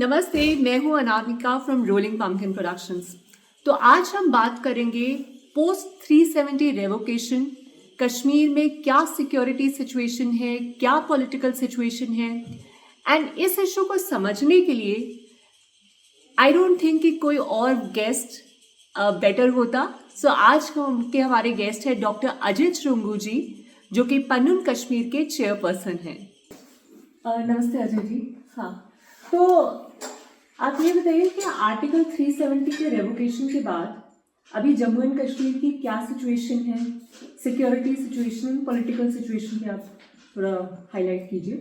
नमस्ते, मैं हूं Anamika from rolling pumpkin productions. तो आज हम बात करेंगे पोस्ट 370 रेवोकेशन, कश्मीर में क्या सिक्योरिटी सिचुएशन है, क्या पॉलिटिकल सिचुएशन है। एंड इस इशू को समझने के लिए आई डोंट थिंक कि कोई और गेस्ट बेटर होता। सो आज के हमारे गेस्ट है डॉक्टर अजित श्रुंगू जी, जो कि पन्नून कश्मीर के चेयरपर्सन हैं। नमस्ते अजय जी। हाँ, तो आप ये बताइए कि आर्टिकल 370 के रेवोकेशन के बाद अभी जम्मू एंड कश्मीर की क्या सिचुएशन है, सिक्योरिटी सिचुएशन, पॉलिटिकल सिचुएशन पे आप थोड़ा हाईलाइट कीजिए।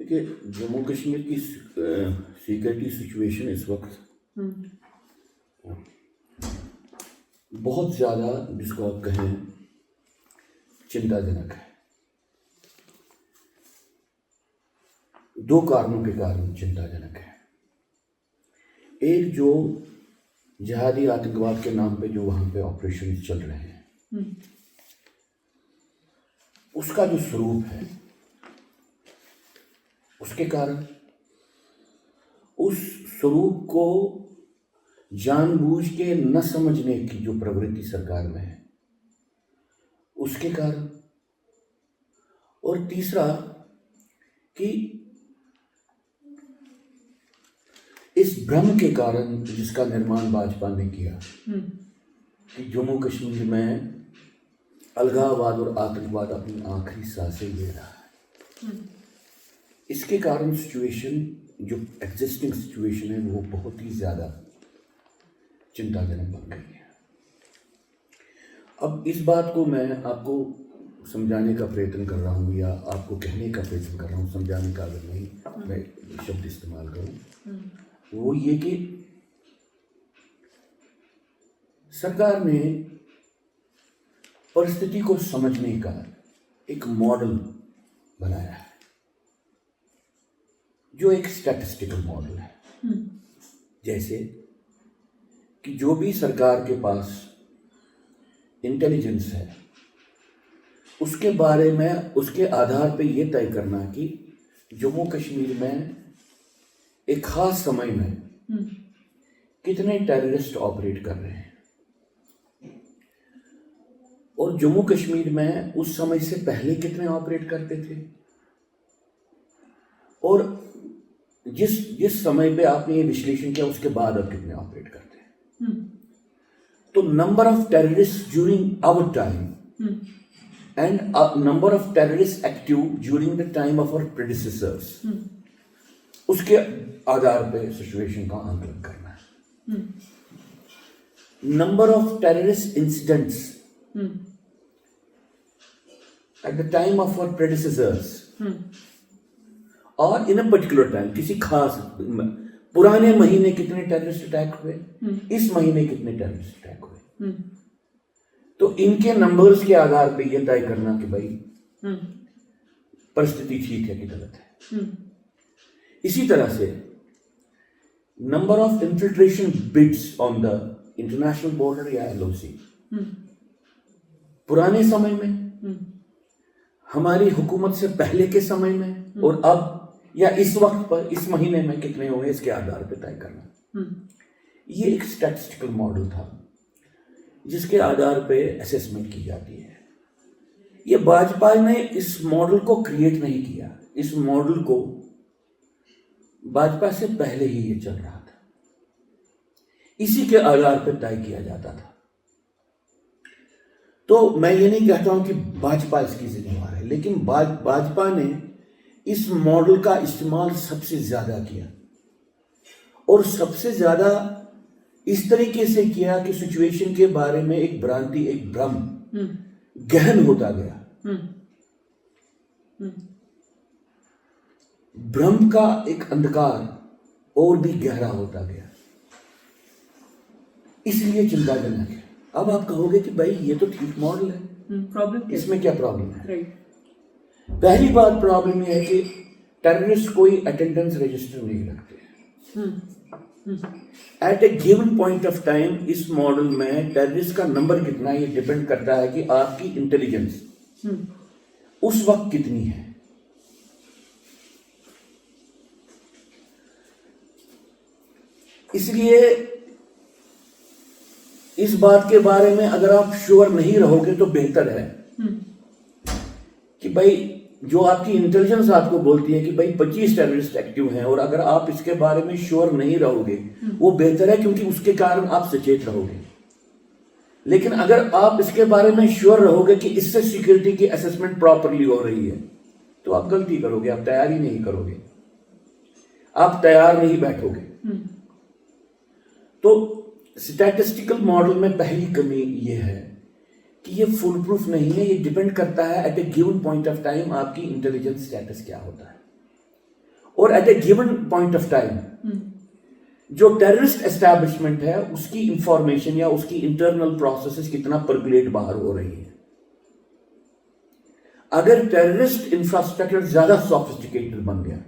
देखिए, जम्मू कश्मीर की सिक्योरिटी सिचुएशन इस वक्त बहुत ज़्यादा, जिसको आप कहें, चिंताजनक है। दो कारणों के कारण चिंताजनक है। एक, जो जिहादी आतंकवाद के नाम पे जो वहाँ पे ऑपरेशन चल रहे हैं, उसका जो स्वरूप है, उसके कारण उस स्वरूप को जानबूझ के न समझने की जो प्रवृत्ति सरकार में है, उसके कारण, और तीसरा कि इस भ्रम के कारण जिसका निर्माण भाजपा ने किया कि जम्मू कश्मीर में अलगाववाद और आतंकवाद अपनी आखिरी सांसें ले रहा है, इसके कारण सिचुएशन, जो एग्जिस्टिंग सिचुएशन है, वो बहुत ही ज़्यादा चिंताजनक बन गई है। अब इस बात को मैं आपको समझाने का प्रयत्न कर रहा हूँ, या आपको कहने का प्रयत्न कर रहा हूँ, समझाने का अगर नहीं मैं शब्द इस्तेमाल करूँ, वो ये कि सरकार ने परिस्थिति को समझने का एक मॉडल बनाया है, जो एक स्टैटिस्टिकल मॉडल है। जैसे कि जो भी सरकार के पास इंटेलिजेंस है, उसके बारे में, उसके आधार पे ये तय करना कि जम्मू कश्मीर में एक खास समय में कितने टेररिस्ट ऑपरेट कर रहे हैं, और जम्मू कश्मीर में उस समय से पहले कितने ऑपरेट करते थे, और जिस समय पे आपने ये विश्लेषण किया उसके बाद अब कितने ऑपरेट करते हैं। तो number of terrorist during our time and number of terrorist active during the time of our predecessors, उसके आधार पे सिचुएशन का आकलन करना है। Number of terrorist incidents at the time of our predecessors और इन अ पर्टिकुलर टाइम, किसी खास पुराने महीने कितने टेररिस्ट अटैक हुए, इस महीने कितने टेररिस्ट अटैक हुए। तो इनके नंबर्स के आधार पे ये तय करना कि भाई परिस्थिति ठीक है कि गलत है। इसी तरह से number of infiltration bids on the international border या एलओसी, पुराने समय में, हमारी हुकूमत से पहले के समय में, और अब या इस वक्त पर, इस महीने में कितने हुए, इसके आधार पर तय करना। ये एक स्टैटिस्टिकल मॉडल था जिसके आधार पे असेसमेंट की जाती है। ये भाजपा ने इस मॉडल को क्रिएट नहीं किया, इस मॉडल को भाजपा से पहले ही ये चल रहा था, इसी के आधार पर तय किया जाता था। तो मैं ये नहीं कहता हूं कि भाजपा इसकी जिम्मेवार है, लेकिन भाजपा ने इस मॉडल का इस्तेमाल सबसे ज्यादा किया, और सबसे ज्यादा इस तरीके से किया कि सिचुएशन के बारे में एक भ्रांति, एक भ्रम गहन होता गया। भ्रम का एक अंधकार और भी गहरा होता गया, इसलिए चिंताजनक है। अब आप कहोगे कि भाई ये तो ठीक मॉडल है, प्रॉब्लम इसमें क्या प्रॉब्लम है? राइट। पहली बात प्रॉब्लम यह है कि टेररिस्ट कोई अटेंडेंस रजिस्टर नहीं रखते। At a given point of time इस मॉडल में टेररिस्ट का नंबर कितना, ये डिपेंड करता है कि आपकी इंटेलिजेंस उस वक्त कितनी है। इसलिए इस बात के बारे में अगर आप श्योर नहीं रहोगे तो बेहतर है कि भाई जो आपकी इंटेलिजेंस आपको बोलती है कि भाई 25 टेररिस्ट एक्टिव हैं, और अगर आप इसके बारे में श्योर नहीं रहोगे वो बेहतर है, क्योंकि उसके कारण आप सचेत रहोगे। लेकिन अगर आप इसके बारे में श्योर रहोगे कि इससे सिक्योरिटी की असेसमेंट प्रॉपरली हो रही है, तो आप गलती करोगे, आप तैयारी नहीं करोगे, आप तैयार नहीं बैठोगे। तो स्टैटिस्टिकल मॉडल में पहली कमी ये है कि ये फुल प्रूफ नहीं है। ये डिपेंड करता है at a given point of time आपकी इंटेलिजेंस स्टेटस क्या होता है, और at a given point of time जो टेररिस्ट एस्टैब्लिशमेंट है उसकी इंफॉर्मेशन या उसकी इंटरनल प्रोसेसेस कितना परकुलेट बाहर हो रही है। अगर टेररिस्ट इंफ्रास्ट्रक्चर ज्यादा सोफिस्टिकेटेड बन गया,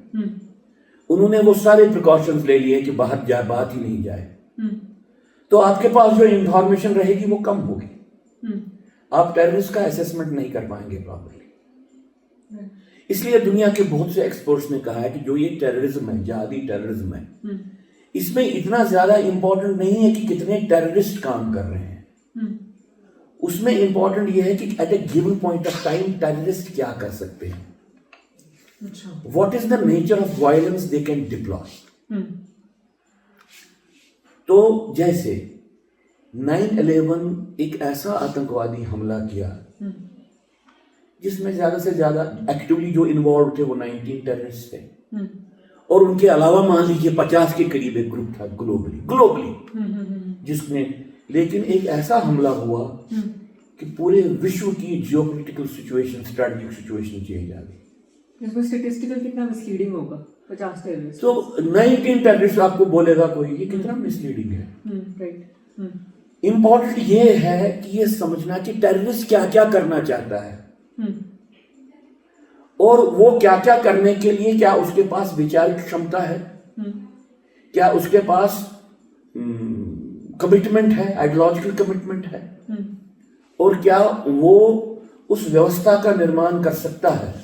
उन्होंने वो सारे प्रिकॉशंस ले लिए कि बाहर बात ही नहीं जाए, तो आपके पास जो इंफॉर्मेशन रहेगी वो कम होगी, आप टेररिस्ट का असेसमेंट नहीं कर पाएंगे प्रॉपर्ली। इसलिए दुनिया के बहुत से एक्सपर्ट्स ने कहा है कि जो ये टेररिज्म है, जिहादी टेररिज्म है, इसमें इतना ज्यादा इंपॉर्टेंट नहीं है कि कितने टेररिस्ट काम कर रहे हैं, उसमें इंपॉर्टेंट ये है कि at a given point of time terrorist क्या कर सकते हैं, what is the nature of violence they can deploy. तो जैसे 9/11 एक ऐसा आतंकवादी हमला किया जिसमें ज्यादा से ज्यादा एक्टिवली जो इन्वॉल्व थे वो 19 टेररिस्ट थे, और उनके अलावा मान लीजिए 50 के करीब एक ग्रुप था ग्लोबली जिसने, लेकिन एक ऐसा हमला हुआ कि पूरे विश्व की geopolitical situation, strategic situation change आ गई। इसमें स्टैटिस्टिकल कितना मिसलीडिंग होगा, 50 टेररिस्ट तो 19 टेररिस्ट आपको बोलेगा कोई, ये कितना मिसलीडिंग है। राइट। इंपॉर्टेंट ये है कि ये समझना कि टेररिस्ट क्या क्या करना चाहता है, और वो क्या क्या करने के लिए, क्या उसके पास वैचारिक क्षमता है, क्या उसके पास कमिटमेंट है, आइडियोलॉजिकल कमिटमेंट है, और क्या वो उस व्यवस्था का निर्माण कर सकता है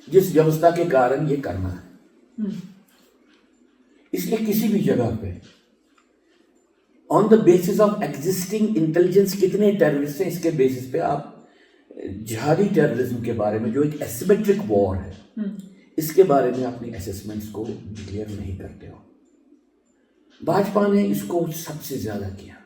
जिस व्यवस्था के कारण ये करना है। इसलिए किसी भी जगह पे on the basis of existing intelligence कितने टेररिस्ट हैं, इसके बेसिस पे आप जिहादी टेररिज्म के बारे में, जो एक एसिमेट्रिक वॉर है, इसके बारे में अपनी असेसमेंट्स को डिक्लेयर नहीं करते हो। भाजपा ने इसको सबसे ज्यादा किया,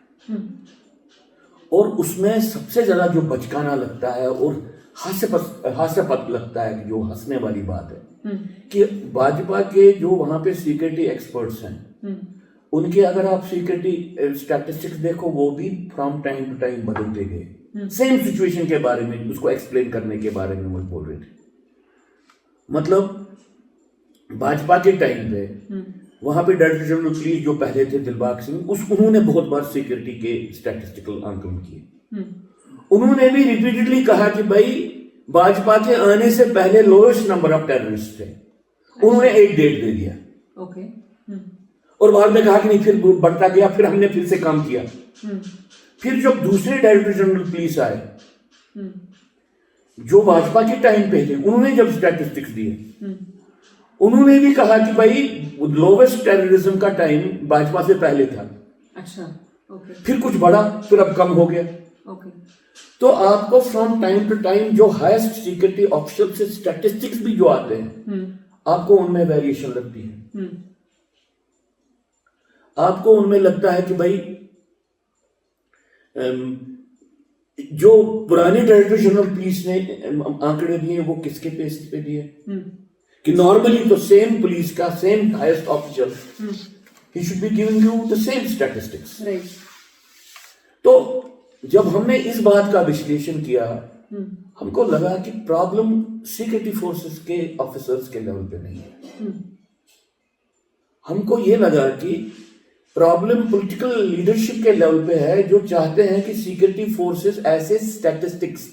और उसमें सबसे ज्यादा जो बचकाना लगता है और हास्यपद लगता है कि जो हंसने वाली बात है कि भाजपा के जो वहां पे सिक्योरिटी एक्सपर्ट्स हैं, उनके अगर आप सिक्योरिटी स्टैटिस्टिक्स देखो, वो भी फ्रॉम टाइम टू टाइम बदलते गए। सेम सिचुएशन के बारे में, उसको एक्सप्लेन करने के बारे में वो बोल रहे थे। मतलब भाजपा के टाइम पे वहां पे डायरेक्टर जनरल पुलिस जो पहले थे दिलबाग सिंह, उन्होंने बहुत बार सिक्योरिटी के स्टैटिस्टिकल आंकलन किए। उन्होंने भी रिपीटेडली कहा कि भाई भाजपा के आने से पहले लोएस्ट नंबर ऑफ टेररिस्ट थे, उन्होंने एक डेट दे दिया। ओके। और बाद में कहा कि नहीं, फिर बढ़ता गया, फिर हमने फिर से काम किया। फिर जब दूसरे डायरेक्टर जनरल पुलिस आए जो भाजपा के टाइम पे थे, उन्होंने जब स्टैटिस्टिक्स दिए, उन्होंने भी कहा कि भाई लोवेस्ट टेररिज्म का टाइम भाजपा से पहले था। अच्छा। ओके। फिर कुछ बढ़ा, फिर अब कम हो गया। ओके। तो आपको फ्रॉम टाइम टू टाइम जो हाईएस्ट सिक्योरिटी ऑफिशियल से स्टैटिस्टिक्स भी जो आते हैं, आपको उनमें वेरिएशन लगती है। आपको उनमें लगता है कि भाई जो पुराने डायरेक्टर जनरल पुलिस ने आंकड़े दिए वो किसके बेसिस पे दिए, कि नॉर्मली तो सेम पुलिस का same highest officer he should be giving you the same statistics. तो जब हमने इस बात का विश्लेषण किया, हमको लगा कि प्रॉब्लम सिक्योरिटी फोर्सेस के ऑफिसर्स के लेवल पे नहीं है। हमको ये लगा कि प्रॉब्लम पॉलिटिकल लीडरशिप के लेवल पे है, जो चाहते हैं कि सिक्योरिटी फोर्सेस ऐसे स्टैटिस्टिक्स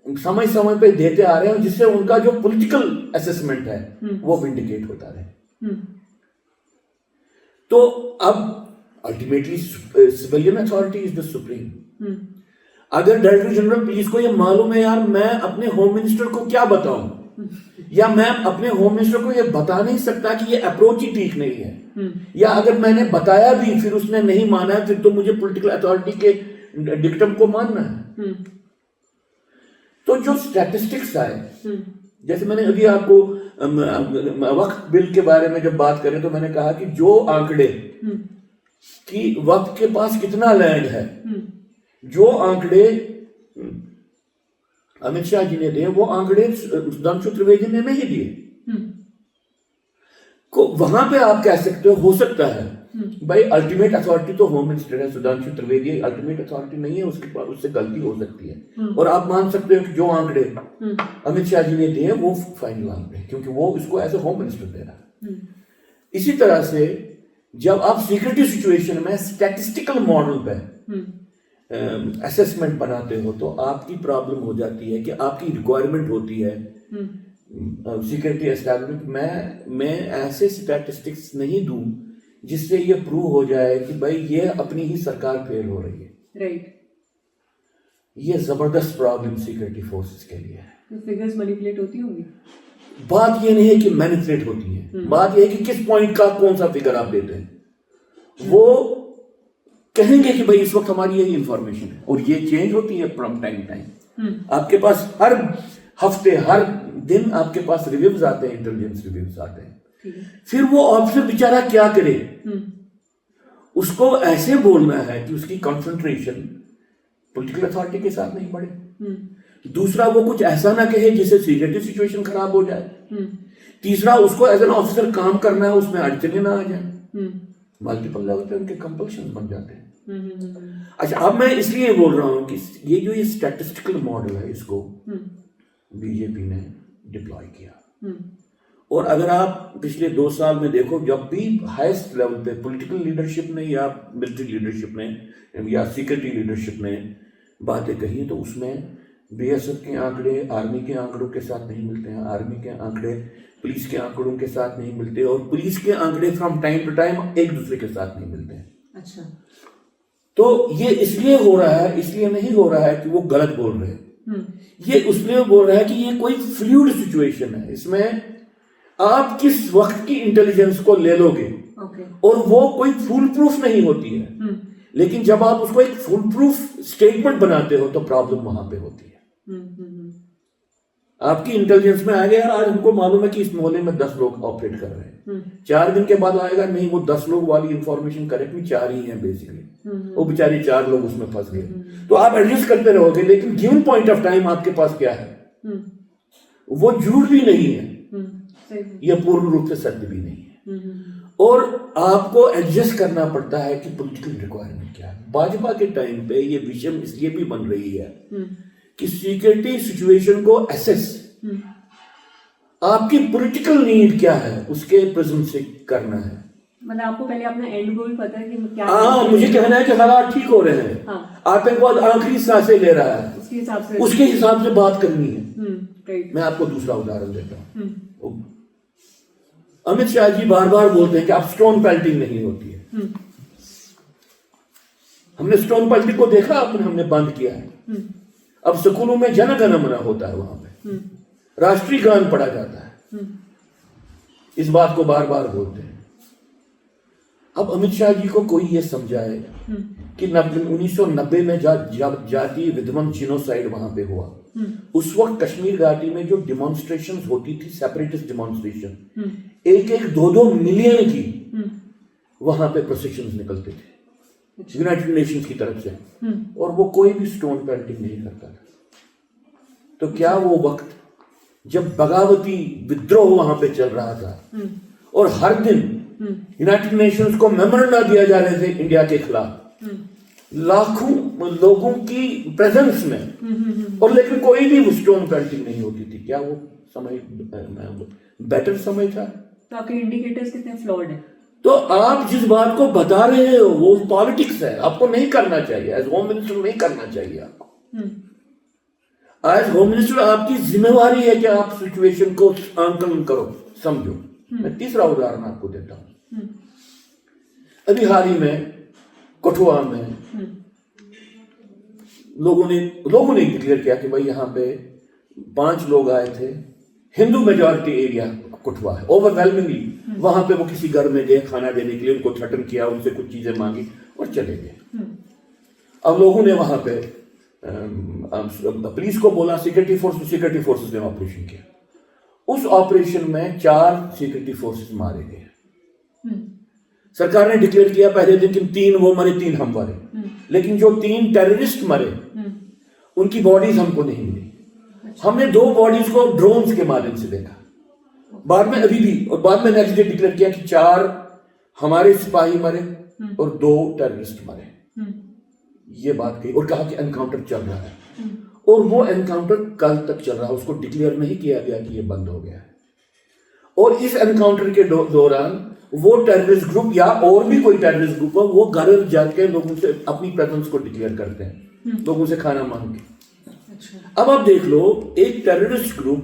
समय समय पे देते आ रहे हैं जिससे उनका जो पॉलिटिकल असेसमेंट है वो विंडिकेट होता रहे। तो अब ultimately civilian authority is the supreme. अगर डायरेक्टर जनरल पुलिस को ये मालूम है यार मैं अपने होम मिनिस्टर को क्या बताऊं या मैं अपने होम मिनिस्टर को ये बता नहीं सकता कि ये अप्रोच ही ठीक नहीं है, या अगर मैंने बताया भी फिर उसने नहीं माना फिर तो मुझे पॉलिटिकल अथॉरिटी के डिक्टम को मानना है। तो जो स्टैटिस्टिक्स आए, जैसे मैंने अभी आपको वक्फ बिल के बारे में जब बात करें तो मैंने कहा कि जो आंकड़े कि वक्फ के पास कितना लैंड है, जो आंकड़े अमित शाह जी ने दिए वो आंकड़े सुधांशु त्रिवेदी ने नहीं दिए। को वहां पे आप कह सकते हो सकता है भाई अल्टीमेट अथॉरिटी तो होम मिनिस्टर है, सुधांशु त्रिवेदी अल्टीमेट अथॉरिटी नहीं है, उसके पास उससे गलती हो सकती है। और आप मान सकते हो कि जो आंकड़े अमित शाह जी ने दिए वो फाइनल आंकड़े, क्योंकि वो इसको एज ए होम मिनिस्टर दे रहा है। इसी तरह से जब आप सिक्योरिटी सिचुएशन में स्टैटिस्टिकल मॉडल पे असेसमेंट बनाते हो तो आपकी प्रॉब्लम हो जाती है कि आपकी रिक्वायरमेंट होती है सिक्योरिटी एस्टैब्लिशमेंट मैं ऐसे स्टैटिस्टिक्स नहीं दूं जिससे ये प्रूव हो जाए कि भाई ये अपनी ही सरकार फेल हो रही है। राइट। ये जबरदस्त प्रॉब्लम सिक्योरिटी फोर्सेस के लिए है। तो फिगर्स मैनिपुलेट होती होंगी? बात ये नहीं है कि मैनिपुलेट होती है, बात ये है कि किस पॉइंट का कौन सा फिगर आप देते हैं। वो कहेंगे कि भाई इस वक्त हमारी यही इंफॉर्मेशन है और ये चेंज होती है फ्रॉम टाइम टाइम। आपके पास हर हफ्ते हर दिन आपके पास रिव्यूज आते हैं, इंटेलिजेंस रिव्यूज आते हैं। फिर वो ऑफिसर बेचारा क्या करे, उसको ऐसे बोलना है कि उसकी कंसंट्रेशन पॉलिटिकल अथॉरिटी के साथ नहीं बढ़े। दूसरा, वो कुछ ऐसा ना कहे जिससे सिक्योरिटी सिचुएशन खराब हो जाए। तीसरा, उसको एज एन ऑफिसर काम करना है, उसमें अड़चने ना आ जाए। मल्टीपल लेवल पे उनके कंपल्शन बन जाते हैं। अच्छा, अब मैं इसलिए बोल रहा हूं कि ये स्टैटिस्टिकल मॉडल है, इसको बीजेपी ने डिप्लॉय किया। और अगर आप पिछले 2 साल में देखो, जब भी हाईएस्ट लेवल पे पॉलिटिकल लीडरशिप ने या मिलिट्री लीडरशिप ने या सिक्योरिटी लीडरशिप ने बातें कही तो उसमें बीएसएफ के आंकड़े आर्मी के आंकड़ों के साथ नहीं मिलते हैं, आर्मी के आंकड़े पुलिस के आंकड़ों के साथ नहीं मिलते, और पुलिस के आंकड़े फ्रॉम टाइम टू टाइम एक दूसरे के साथ नहीं मिलते हैं। अच्छा। तो ये इसलिए हो रहा है, इसलिए नहीं हो रहा है कि वो गलत बोल रहे हैं, ये उसलिए बोल रहा है कि ये कोई फ्लूइड सिचुएशन है। इसमें आप किस वक्त की इंटेलिजेंस को ले लोगे, और वो कोई फुल प्रूफ नहीं होती है। लेकिन जब आप उसको एक फुल प्रूफ स्टेटमेंट बनाते हो तो प्रॉब्लम वहां पे होती है। आपकी इंटेलिजेंस में आ गया, आज हमको मालूम है कि इस मोहल्ले में 10 लोग ऑपरेट कर रहे हैं। 4 दिन के बाद आएगा, नहीं वो 10 लोग वाली इंफॉर्मेशन करेक्टली 4 ही हैं बेसिकली, वो बेचारे 4 लोग उसमें फंस गए। तो आप एडजस्ट करते रहोगे, लेकिन गिवन पॉइंट ऑफ टाइम आपके पास क्या है, वो झूठ भी नहीं है, यह पूर्ण रूप से सत्य भी नहीं है। और आपको एडजस्ट करना पड़ता है कि पॉलिटिकल रिक्वायरमेंट क्या है। भाजपा के टाइम पे ये विषय इसलिए भी बन रही है कि सिक्योरिटी सिचुएशन को एसेस, आपकी पॉलिटिकल नीड क्या है उसके प्रिज्म से करना है। मतलब आपको पहले अपना एंड गोल पता है कि क्या। हाँ, मुझे कहना है कि हालात ठीक हो रहे हैं, आतंकवाद आखिरी सांसें ले रहा है, उसके हिसाब से बात करनी है। मैं आपको दूसरा उदाहरण देता हूँ। अमित शाह जी बार बार बोलते हैं कि आप स्टोन पेल्टिंग नहीं होती है। हमने स्टोन पेल्टिंग को देखा, हमने बंद किया है। अब स्कूलों में जन गण मन होता है, वहां पे राष्ट्रीय गान पढ़ा जाता है। इस बात को बार बार बोलते हैं। अब अमित शाह जी को कोई ये समझाए कि 1990 में जब जातीय विध्वंस जिनोसाइड वहां पे हुआ, उस वक्त कश्मीर घाटी में जो डिमॉन्स्ट्रेशन होती थी, सेपरेटिस्ट डिमॉन्स्ट्रेशन, 1-1, 2-2 मिलियन की वहां पे प्रोसेशंस निकलते थे यूनाइटेड नेशंस की तरफ से, और वो कोई भी स्टोन पेल्टिंग नहीं करता था। तो क्या वो वक्त जब बगावती विद्रोह वहां पे चल रहा था और हर दिन यूनाइटेड नेशंस को मेमोरेंडम दिया जा रहे थे इंडिया के खिलाफ, लाखों लोगों की प्रेजेंस में, और लेकिन कोई भी स्टोन पेल्टिंग नहीं होती थी, क्या वो समय बेटर समय था? तो आपके इंडिकेटर्स कितने फ्लॉड है? तो आप जिस बात को बता रहे हो वो पॉलिटिक्स है, आपको नहीं करना चाहिए, एज होम मिनिस्टर नहीं करना चाहिए आपको। एज होम मिनिस्टर आपकी जिम्मेवारी है कि आप सिचुएशन को आंकलन करो, समझो। मैं तीसरा उदाहरण आपको देता हूं। अभी हाल ही में कठुआ में लोगों ने डिक्लेयर किया कि भाई यहां पे 5 लोग आए थे, हिंदू मेजॉरिटी एरिया कुटवा है ओवरवेलमिंगली। वहां पे वो किसी घर में गए खाना देने के लिए, उनको थ्रेटन किया, उनसे कुछ चीजें मांगी और चले गए। अब लोगों ने वहां पे पुलिस को बोला, सिक्योरिटी फोर्सेस ने ऑपरेशन किया। उस ऑपरेशन में 4 सिक्योरिटी फोर्सेस मारे गए। सरकार ने डिक्लेयर किया पहले दिन कि 3 वो मरे, 3 हम मरे, लेकिन जो 3 टेररिस्ट मरे उनकी बॉडीज हमको नहीं मिली। हमने 2 बॉडीज को ड्रोन्स के माध्यम से देखा, बाद में अभी भी, और बाद में नेक्स्ट डे डिक्लेयर किया कि 4 हमारे सिपाही मरे और 2 टेररिस्ट मरे। ये बात कही और कहा कि एनकाउंटर चल रहा है, और वो एनकाउंटर कल तक चल रहा है, उसको डिक्लेयर नहीं किया गया कि ये बंद हो गया है। और इस एनकाउंटर के दौरान वो टेररिस्ट ग्रुप या और भी कोई टेररिस्ट ग्रुप हो, वो घर जाके लोगों से अपनी प्रेजेंस को डिक्लेयर करते हैं, लोगों से खाना मांग के। अच्छा। अब आप देख लो, एक टेररिस्ट ग्रुप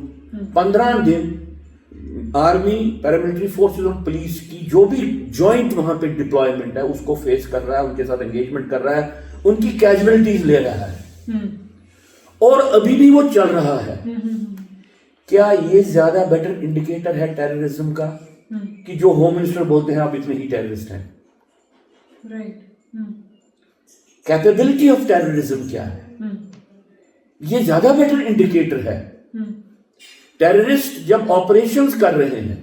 15 दिन आर्मी, पैरामिलिट्री फोर्सेस और पुलिस की जो भी जॉइंट वहां पे डिप्लॉयमेंट है उसको फेस कर रहा है, उनके साथ एंगेजमेंट कर रहा है, उनकी कैजुअलिटीज ले रहा है, और अभी भी वो चल रहा है। क्या ये ज्यादा बेटर इंडिकेटर है टेररिज्म का कि जो होम मिनिस्टर बोलते हैं आप इतने ही टेररिस्ट हैं? राइट। कैपेबिलिटी ऑफ टेररिज्म क्या है? ये ज्यादा बेटर इंडिकेटर है। टेररिस्ट जब ऑपरेशंस कर रहे हैं,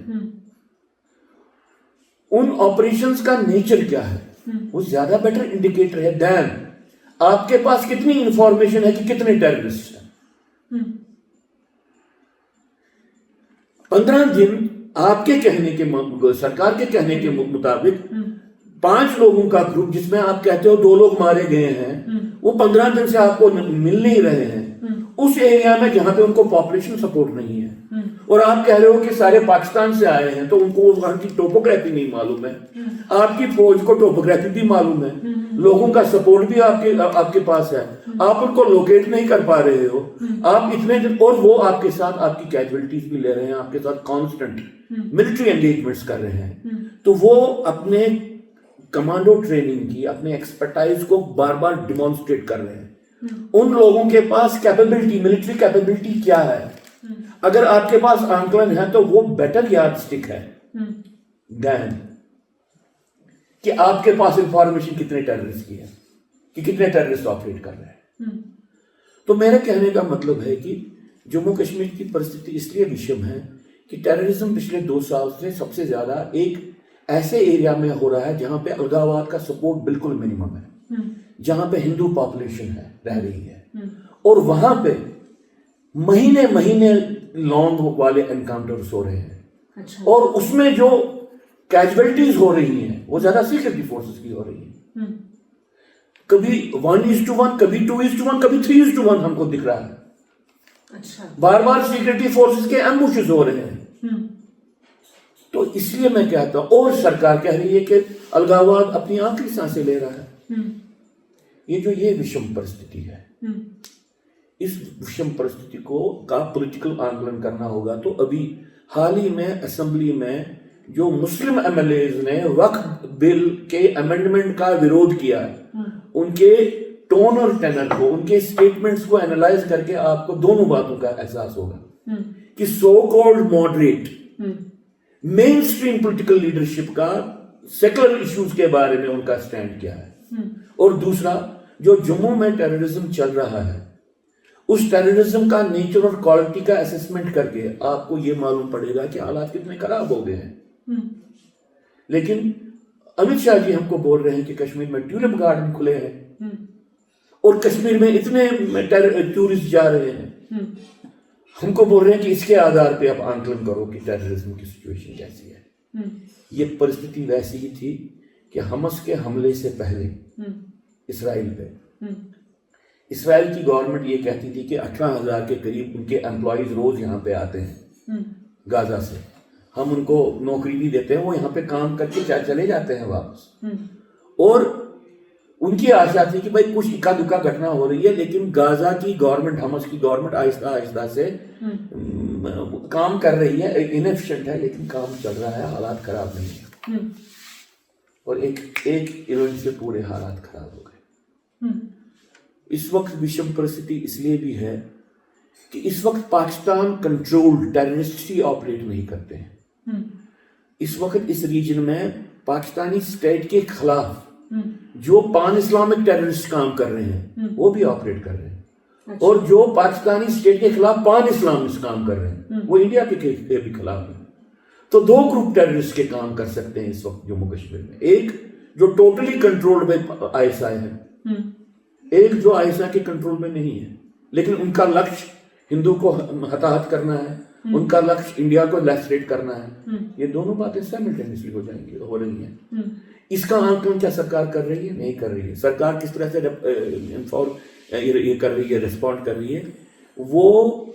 उन ऑपरेशंस का नेचर क्या है, वो ज्यादा बेटर इंडिकेटर है देन आपके पास कितनी इंफॉर्मेशन है कि कितने टेररिस्ट हैं। 15 दिन आपके कहने के, सरकार के कहने के मुताबिक 5 लोगों का ग्रुप, जिसमें आप कहते हो 2 लोग मारे गए हैं, वो 15 दिन से आपको मिल नहीं रहे हैं उस एरिया में जहां पे उनको पॉपुलेशन सपोर्ट नहीं है, और आप कह रहे हो कि सारे पाकिस्तान से आए हैं, तो उनको वहां की टोपोग्राफी नहीं मालूम है। आपकी फौज को टोपोग्राफी भी मालूम है, लोगों का सपोर्ट भी आपके पास है, आप उनको लोकेट नहीं कर पा रहे हो, आप इतने दिन, और वो आपके साथ आपकी कैजुअलिटीज भी ले रहे हैं, आपके साथ कांस्टेंट मिलिट्री एंगेजमेंट्स कर रहे हैं। तो वो अपने कमांडो ट्रेनिंग की, अपने एक्सपर्टाइज को बार बार डिमॉन्स्ट्रेट कर रहे हैं। उन लोगों के पास कैपेबिलिटी, मिलिट्री कैपेबिलिटी क्या है? अगर आपके पास आंकलन है तो वो बेटर यार्डस्टिक है देन कि आपके पास इंफॉर्मेशन कितने टेररिस्ट की है, कि कितने टेररिस्ट ऑपरेट कर रहे हैं। तो मेरे कहने का मतलब है कि जम्मू कश्मीर की परिस्थिति इसलिए विषम है कि टेररिज्म पिछले 2 साल से सबसे ज्यादा एक ऐसे एरिया में हो रहा है जहां पे अलगाववाद का सपोर्ट बिल्कुल मिनिमम है, जहां पे हिंदू पॉपुलेशन है, रह रही है, और वहां पे महीने महीने लॉन्ग वाले एनकाउंटर्स हो रहे हैं। अच्छा। और उसमें जो कैजुअलिटीज हो रही हैं वो ज्यादा सिक्योरिटी फोर्सेस की हो रही है। कभी 1:1, कभी 2:1, कभी 3:1 हमको दिख रहा है। अच्छा। बार बार सिक्योरिटी फोर्सेस के एम्बुशेस हो रहे हैं। तो इसलिए मैं कहता हूं, और सरकार कह रही है कि अलगाववाद अपनी आखिरी सांसें ले रहा है। ये विषम परिस्थिति है, इस विषम परिस्थिति का पॉलिटिकल आंकलन करना होगा। तो अभी हाल ही में असेंबली में जो मुस्लिम एमएलएज ने वक्फ बिल के अमेंडमेंट का विरोध किया, उनके टोन और टेनर को, उनके स्टेटमेंट्स को एनालाइज करके आपको दोनों बातों का एहसास होगा कि so called moderate main stream political leadership का सेकुलर इश्यूज के बारे में उनका स्टैंड क्या है, और दूसरा जो जम्मू में टेररिज्म चल रहा है उस टेररिज्म का नेचर और क्वालिटी का असेसमेंट करके आपको ये मालूम पड़ेगा कि हालात कितने खराब हो गए हैं। लेकिन अमित शाह जी हमको बोल रहे हैं कि कश्मीर में ट्यूलिप गार्डन खुले हैं और कश्मीर में इतने टूरिस्ट जा रहे हैं। हमको बोल रहे हैं कि इसके आधार पे आप आंकलन करो कि टेररिज्म की सिचुएशन कैसी है। ये परिस्थिति वैसी ही थी कि हमस के हमले से पहले इसराइल पे, इसराइल की गवर्नमेंट ये कहती थी कि 18,000 के करीब उनके एम्प्लॉयज रोज यहाँ पे आते हैं गाजा से, हम उनको नौकरी भी देते हैं, वो यहाँ पे काम करके चले जाते हैं वापस। और उनकी आशा थी कि भाई कुछ इक्का दुक्का घटना हो रही है, लेकिन गाजा की गवर्नमेंट, हमस की गवर्नमेंट आहिस्ता आहिस्ता से काम कर रही है, इनएफिशिएंट है लेकिन काम चल रहा है, हालात खराब नहीं है। और एक इवेंट से पूरे हालात खराब हो गए। इस वक्त विषम परिस्थिति इसलिए भी है कि इस वक्त पाकिस्तान कंट्रोल्ड टेररिस्ट ही ऑपरेट नहीं करते हैं। इस वक्त इस रीजन में पाकिस्तानी स्टेट के खिलाफ जो पान इस्लामिक टेररिस्ट काम कर रहे हैं वो भी ऑपरेट कर रहे हैं। अच्छा। और जो पाकिस्तानी स्टेट के खिलाफ पान इस्लामिस्ट काम कर रहे हैं वो इंडिया के भी खिलाफ है। तो दो ग्रुप टेररिस्ट के काम कर सकते हैं इस वक्त जम्मू कश्मीर में, एक जो टोटली कंट्रोल में आईएसआई है, एक जो आईएसआई के कंट्रोल में नहीं है, लेकिन उनका लक्ष्य हिंदू को हताहत करना है, उनका लक्ष्य इंडिया को लैसरेट करना है। ये दोनों बातें साइमल्टेनियसली हो जाएंगी, हो रही हैं। इसका आंकलन क्या सरकार कर रही है? नहीं कर रही है। सरकार किस तरह से ये कर रही है, रिस्पॉन्ड कर रही है, वो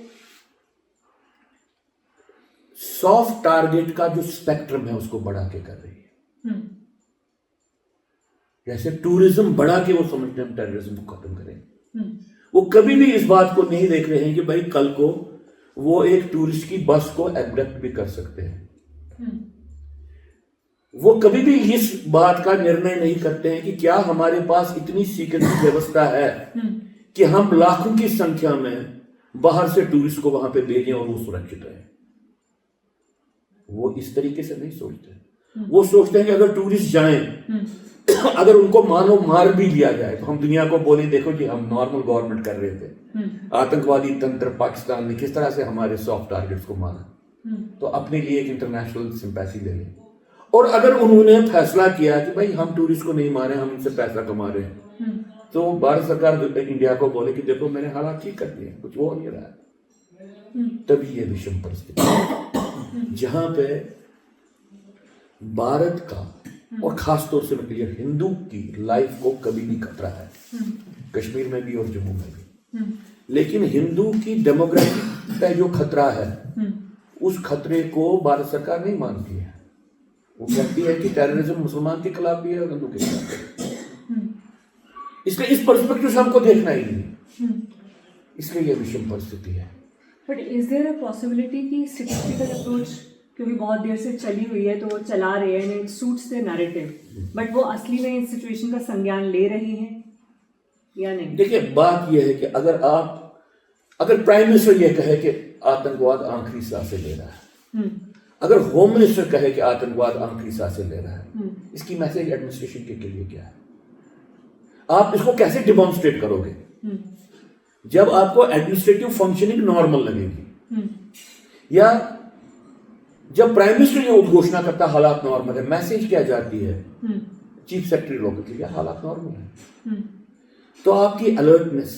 सॉफ्ट टारगेट का जो स्पेक्ट्रम है उसको बढ़ा के कर रही है। जैसे टूरिज्म बढ़ा के वो समझते हैं टेररिज्म को खत्म करें। वो कभी भी इस बात को नहीं देख रहे हैं कि भाई कल को वो एक टूरिस्ट की बस को एब्डक्ट भी कर सकते हैं। वो कभी भी इस बात का निर्णय नहीं करते हैं कि क्या हमारे पास इतनी सिक्योरिटी व्यवस्था है कि हम लाखों की संख्या में बाहर से टूरिस्ट को वहां पे भेजें और वो सुरक्षित रहे। वो इस तरीके से नहीं सोचते। वो सोचते हैं कि अगर टूरिस्ट जाएं, अगर उनको मानो मार भी लिया जाए तो हम दुनिया को बोले देखो जी हम नॉर्मल गवर्नमेंट कर रहे थे, आतंकवादी तंत्र पाकिस्तान ने किस तरह से हमारे सॉफ्ट टारगेट्स को मारा, तो अपने लिए एक इंटरनेशनल सिंपैथी ले लें। और अगर उन्होंने फैसला किया कि भाई हम टूरिस्ट को नहीं मारे, हम इनसे पैसा कमा रहे हैं, तो भारत सरकार इंडिया को बोले कि देखो मैंने हालात ठीक कर दिए, कुछ वो नहीं रहा। तभी ये विषम परिस्थिति जहां पे भारत का और खासतौर से मतलब हिंदू की लाइफ को कभी भी खतरा है, कश्मीर में भी और जम्मू में भी। लेकिन हिंदू की डेमोग्राफी का जो खतरा है उस खतरे को भारत सरकार नहीं मानती है। वो कहती है कि टेररिज्म मुसलमान के खिलाफ भी है और हिंदू के खिलाफ है। इसलिए इस पर्सपेक्टिव से हमको देखना ही नहीं, इसलिए ये विषम परिस्थिति है। But is there a possibility कि स्टैटिस्टिकल अप्रोच, क्योंकि बहुत देर से चली हुई है तो वो चला रहे हैं, it suits the narrative, but वो असली में इस सिचुएशन का संज्ञान ले रही हैं या नहीं? देखिए बात यह है कि अगर प्राइम मिनिस्टर ये कहे कि आतंकवाद आखिरी सांसें ले रहा है, अगर होम मिनिस्टर कहे कि आतंकवाद आखिरी सांसें ले रहा है, इसकी मैसेज एडमिनिस्ट्रेशन के लिए क्या है? आप इसको कैसे डिमॉन्स्ट्रेट करोगे? जब आपको एडमिनिस्ट्रेटिव फंक्शनिंग नॉर्मल लगेगी, या जब प्राइम मिनिस्टर ये उद्घोषणा करता हालात नॉर्मल है, मैसेज क्या जाती है चीफ सेक्रेटरी लोगों के लिए? हालात नॉर्मल है। तो आपकी अलर्टनेस,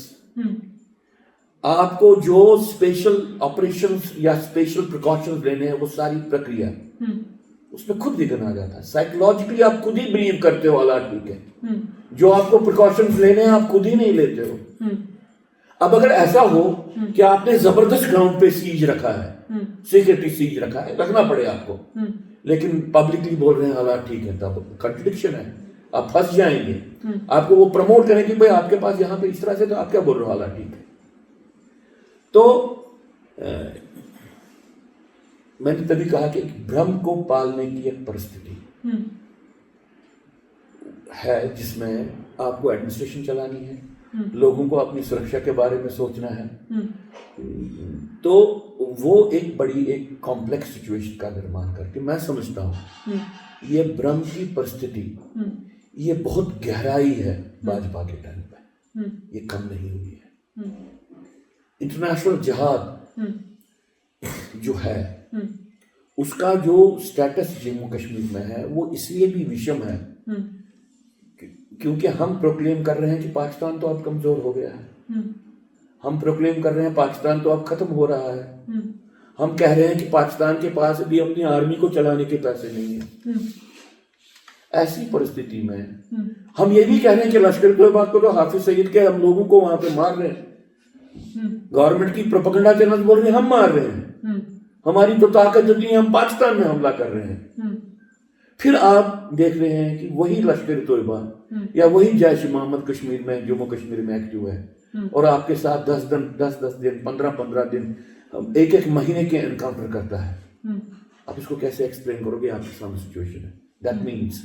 आपको जो स्पेशल ऑपरेशंस या स्पेशल प्रिकॉशंस लेने हैं, वो सारी प्रक्रिया उसमें खुद विघ्न आ जाता है। साइकोलॉजिकली आप खुद ही बिलीव करते हो हालात ठीक है, जो आपको प्रिकॉशंस लेने हैं आप खुद ही नहीं लेते हो। अब अगर ऐसा हो कि आपने जबरदस्त ग्राउंड पे सीज रखा है, सिक्योरिटी सीज रखा है, रखना पड़े आपको, लेकिन पब्लिकली बोल रहे हैं हालात ठीक है, तब कंट्रडिक्शन है, आप फंस जाएंगे। आपको वो प्रमोट करें कि भाई आपके पास यहाँ पे इस तरह से, तो आप क्या बोल रहे हो हालात ठीक है। तो मैंने तभी कहा कि भ्रम को पालने की एक परिस्थिति है जिसमें आपको एडमिनिस्ट्रेशन चलानी है, लोगों को अपनी सुरक्षा के बारे में सोचना है। तो वो एक कॉम्प्लेक्स सिचुएशन का निर्माण करके मैं समझता हूँ ये भ्रम की परिस्थिति, ये बहुत गहराई है भाजपा के टाइम पे, ये कम नहीं हुई है। इंटरनेशनल जिहाद जो है उसका जो स्टेटस जम्मू कश्मीर में है वो इसलिए भी विषम है क्योंकि हम प्रोक्लेम कर रहे हैं कि पाकिस्तान तो अब कमजोर हो गया है, हम प्रोक्लेम कर रहे हैं पाकिस्तान तो अब खत्म हो रहा है, हम कह रहे हैं कि पाकिस्तान के पास भी अपनी आर्मी को चलाने के पैसे नहीं है। ऐसी परिस्थिति में हम ये भी कह रहे हैं कि लश्कर तोयबा को तो हाफिज सईद के हम लोगों को वहां पे मार रहे हैं, गवर्नमेंट की प्रोपेगेंडा चैनल बोल रहे हैं हम मार रहे हैं, हमारी तो ताकत जितनी है हम पाकिस्तान में हमला कर रहे हैं। फिर आप देख रहे हैं कि वही लश्कर तोयबा या वही जैश मोहम्मद कश्मीर में, जम्मू कश्मीर में एक्टिव है और आपके साथ 10 दिन 15 दिन एक महीने के एनकाउंटर करता है। आप इसको कैसे एक्सप्लेन करोगे? आपके सामने सिचुएशन है। That means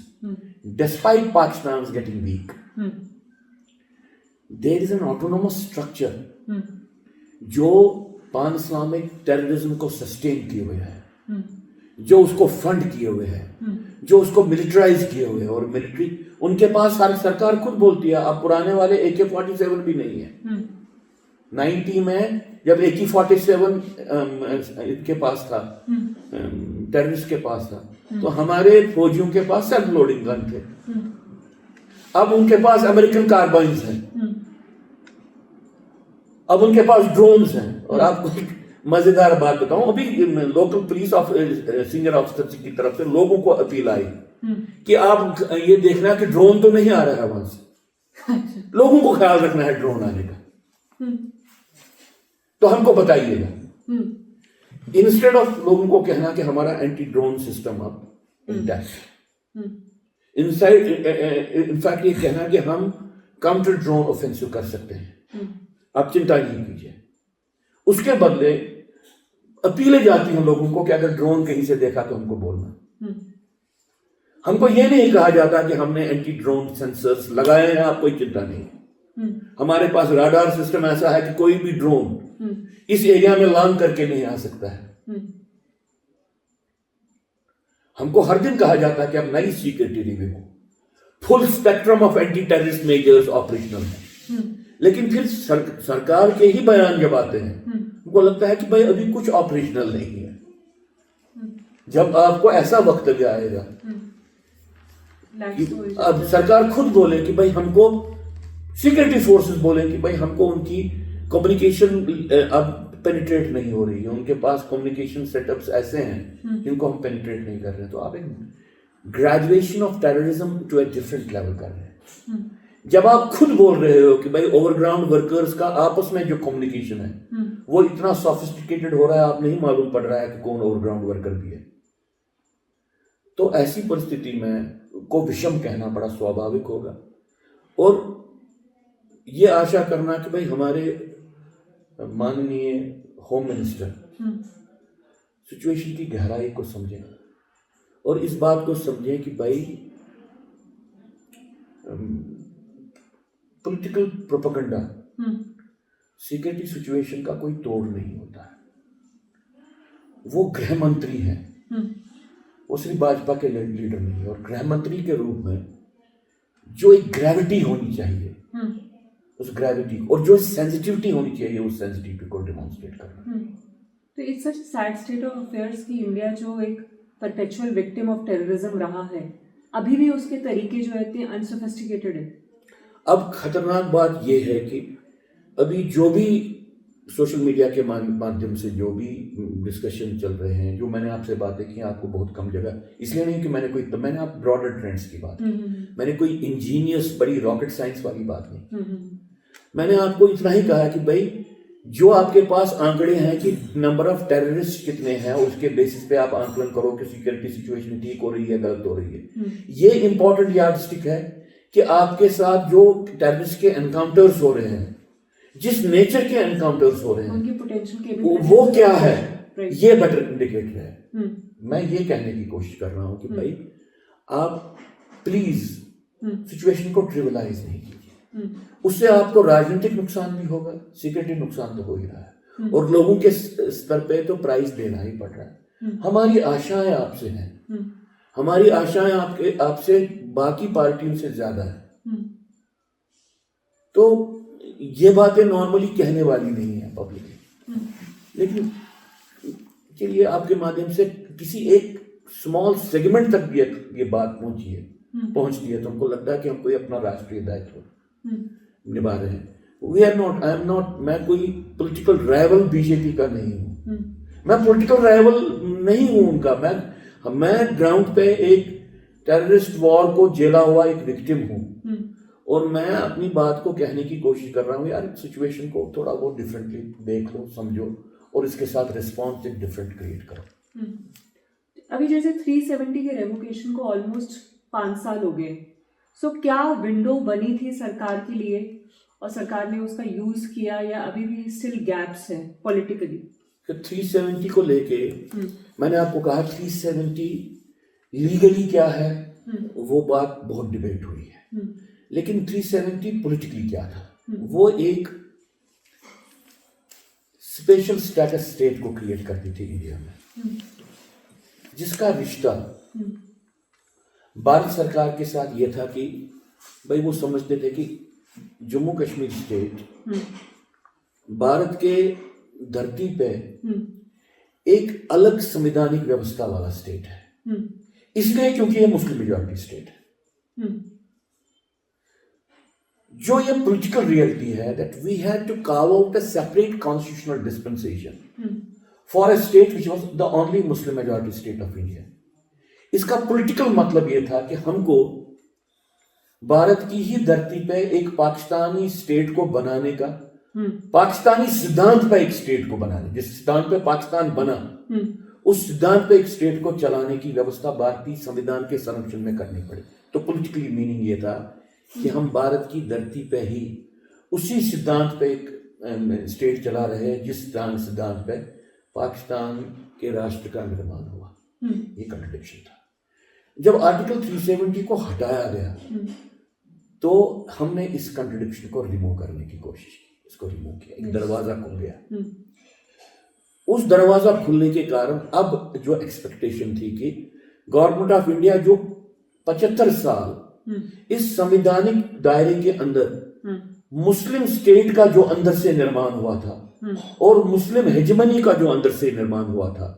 despite Pakistan is getting weak, there is an autonomous structure जो पान इस्लामिक टेररिज्म को सस्टेन किए हुए है, जो उसको फंड किए हुए है, जो उसको मिलिटराइज किए हुए है। और मिलिट्री उनके पास सरकार खुद बोलती है अब पुराने वाले AK-47 भी नहीं है। 90 में जब AK-47 इनके पास था, टेररिस्ट के पास था, तो हमारे फौजियों के पास सेल्फ लोडिंग गन थे। अब उनके पास अमेरिकन कार्बाइन्स हैं, अब उनके पास ड्रोन्स हैं। और आपको एक मजेदार बात बताऊं, अभी लोकल पुलिस सीनियर ऑफिसर की तरफ से लोगों को अपील आई कि आप ये देखना कि ड्रोन तो नहीं आ रहा है वहां से, लोगों को ख्याल रखना है ड्रोन आने का, तो हमको बताइएगा। इंस्टेड ऑफ लोगों को कहना कि हमारा एंटी ड्रोन सिस्टम अब इंटैक्ट, इनफैक्ट ये कहना कि हम काउंटर ड्रोन ऑफेंसिव कर सकते हैं, आप चिंता नहीं कीजिए। उसके बदले अपीलें जाती हैं लोगों को कि अगर ड्रोन कहीं से देखा तो हमको बोलना। हमको ये नहीं कहा जाता कि हमने एंटी ड्रोन सेंसर्स लगाए हैं, आप कोई चिंता नहीं। हमारे पास राडार सिस्टम ऐसा है कि कोई भी ड्रोन इस एरिया में लैंड करके नहीं आ सकता है। हमको हर दिन कहा जाता है कि अब नई security review, full spectrum of anti terrorist measures operational है। लेकिन फिर सरकार के ही बयान जब आते हैं, हमको लगता है कि भाई अभी कुछ ऑपरेशनल नहीं है। जब आपको ऐसा वक्तव्य आएगा कि अब सरकार खुद बोले कि भाई हमको, सिक्योरिटी फोर्सेस बोले कि भाई हमको उनकी कम्युनिकेशन अब पेनिट्रेट नहीं हो रही है, उनके पास कम्युनिकेशन सेटअप्स ऐसे हैं जिनको हम पेनिट्रेट नहीं कर रहे, तो आप एक graduation of terrorism to a different level कर रहे हैं। जब आप खुद बोल रहे हो कि भाई ओवरग्राउंड वर्कर्स का आपस में जो कम्युनिकेशन है वो इतना सोफिस्टिकेटेड हो रहा है, आप नहीं मालूम पड़ रहा है कि कौन ओवरग्राउंड वर्कर भी है, तो ऐसी परिस्थिति में को विषम कहना बड़ा स्वाभाविक होगा। और ये आशा करना कि भाई हमारे माननीय होम मिनिस्टर सिचुएशन की गहराई को समझें और इस बात को समझें कि भाई पॉलिटिकल प्रोपेगेंडा सिक्योरिटी सिचुएशन का कोई तोड़ नहीं होता है। वो गृह मंत्री हैं, वो सिर्फ भाजपा के लीडर नहीं है, और गृह मंत्री के रूप में जो एक ग्रेविटी होनी चाहिए, उस ग्रेविटी और जो सेंसिटिविटी होनी चाहिए उस सेंसिटिविटी को डेमोन्स्ट्रेट करना। तो it's such sad state of affairs कि इंडिया जो एक परपेचुअल विक्टिम ऑफ टेररिज्म रहा है, अभी भी उसके तरीके जो है इतने अनसोफिस्टिकेटेड है। अब खतरनाक बात यह है कि अभी जो भी सोशल मीडिया के माध्यम से जो भी डिस्कशन चल रहे हैं, जो मैंने आपसे बातें की आपको बहुत कम जगह, इसलिए नहीं कि मैंने आप ब्रॉडर ट्रेंड्स की बात की, मैंने कोई इंजीनियस बड़ी रॉकेट साइंस वाली बात नहीं, मैंने आपको इतना ही कहा कि भाई जो आपके पास आंकड़े हैं कि नंबर ऑफ टेररिस्ट कितने हैं, उसके बेसिस पे आप आंकलन करो कि सिक्योरिटी सिचुएशन ठीक हो रही है गलत हो रही है। ये इंपॉर्टेंट यार्डस्टिक है कि आपके साथ जो टेररिस्ट के एनकाउंटर्स हो रहे हैं, जिस नेचर के एनकाउंटर्स हो रहे हैं, उनकी पोटेंशियल वो क्या है, ये बेटर इंडिकेटर है। मैं ये कहने की कोशिश कर रहा हूं कि भाई आप प्लीज सिचुएशन को ट्रिविलाइज नहीं कीजिए, उससे आपको राजनीतिक नुकसान भी होगा, सिक्योरिटी नुकसान तो हो ही रहा है, और लोगों के स्तर पे तो प्राइस देना ही पड़ रहा है। हमारी आशाएं आपसे हैं, हमारी आशाएं आपसे बाकी पार्टियों से ज्यादा है, तो ये बातें नॉर्मली कहने वाली नहीं है पब्लिक, लेकिन चलिए आपके माध्यम से किसी एक स्मॉल सेगमेंट तक भी ये बात पहुंचती है तो हमको लगता है कि हम कोई अपना राष्ट्रीय दायित्व निभा रहे हैं। मैं कोई पॉलिटिकल राइवल बीजेपी का नहीं हूं, मैं पॉलिटिकल राइवल नहीं हूं उनका, मैं ग्राउंड पे एक टेररिस्ट वॉर को झेला हुआ एक विक्टिम हूं, और मैं अपनी बात को कहने की कोशिश कर रहा हूं, यार सिचुएशन को थोड़ा बहुत डिफरेंटली देख लो, समझो, और इसके साथ रिस्पॉन्स एक डिफरेंट क्रिएट करो। अभी जैसे 370 के रेवोकेशन को ऑलमोस्ट 5 साल हो गए, सो क्या विंडो बनी थी सरकार के लिए और सरकार ने उसका यूज किया, या अभी भी स्टिल गैप्स हैं पॉलिटिकली? 370 को लेके मैंने आपको कहा 370 लीगली क्या है, वो बात बहुत डिबेट हुई है, लेकिन 370 पॉलिटिकली क्या था, वो एक स्पेशल स्टेटस स्टेट को क्रिएट कर दी थी इंडिया में, जिसका रिश्ता भारत सरकार के साथ यह था कि भाई वो समझते थे कि जम्मू कश्मीर स्टेट भारत के धरती पे एक अलग संवैधानिक व्यवस्था वाला स्टेट है, इसलिए क्योंकि ये मुस्लिम मेजॉरिटी स्टेट है। जो ये पॉलिटिकल रियलिटी है that we had to carve out a separate constitutional dispensation for a state which was the only Muslim majority state of India. इसका पॉलिटिकल मतलब ये था कि हमको भारत की ही धरती पे एक पाकिस्तानी स्टेट को बनाने का, पाकिस्तानी सिद्धांत पे एक स्टेट को बनाने, जिस सिद्धांत पे पाकिस्तान बना उस सिद्धांत पे एक स्टेट को चलाने की व्यवस्था भारतीय संविधान के संरक्षण में करनी पड़ी। तो पॉलिटिकली मीनिंग ये था कि हम भारत की धरती पे ही उसी सिद्धांत पे एक स्टेट चला रहे हैं जिस सिद्धांत पे पाकिस्तान के राष्ट्र का निर्माण हुआ। ये कंट्रडिक्शन था। जब आर्टिकल 370 को हटाया गया तो हमने इस कंट्रडिक्शन को रिमूव करने की कोशिश की, इसको रिमूव किया, एक दरवाजा खुल गया। उस दरवाजा खुलने के कारण अब जो एक्सपेक्टेशन थी कि गवर्नमेंट ऑफ इंडिया जो 75 साल इस संवैधानिक दायरे के अंदर मुस्लिम स्टेट का जो अंदर से निर्माण हुआ था और मुस्लिम हेजेमनी का जो अंदर से निर्माण हुआ था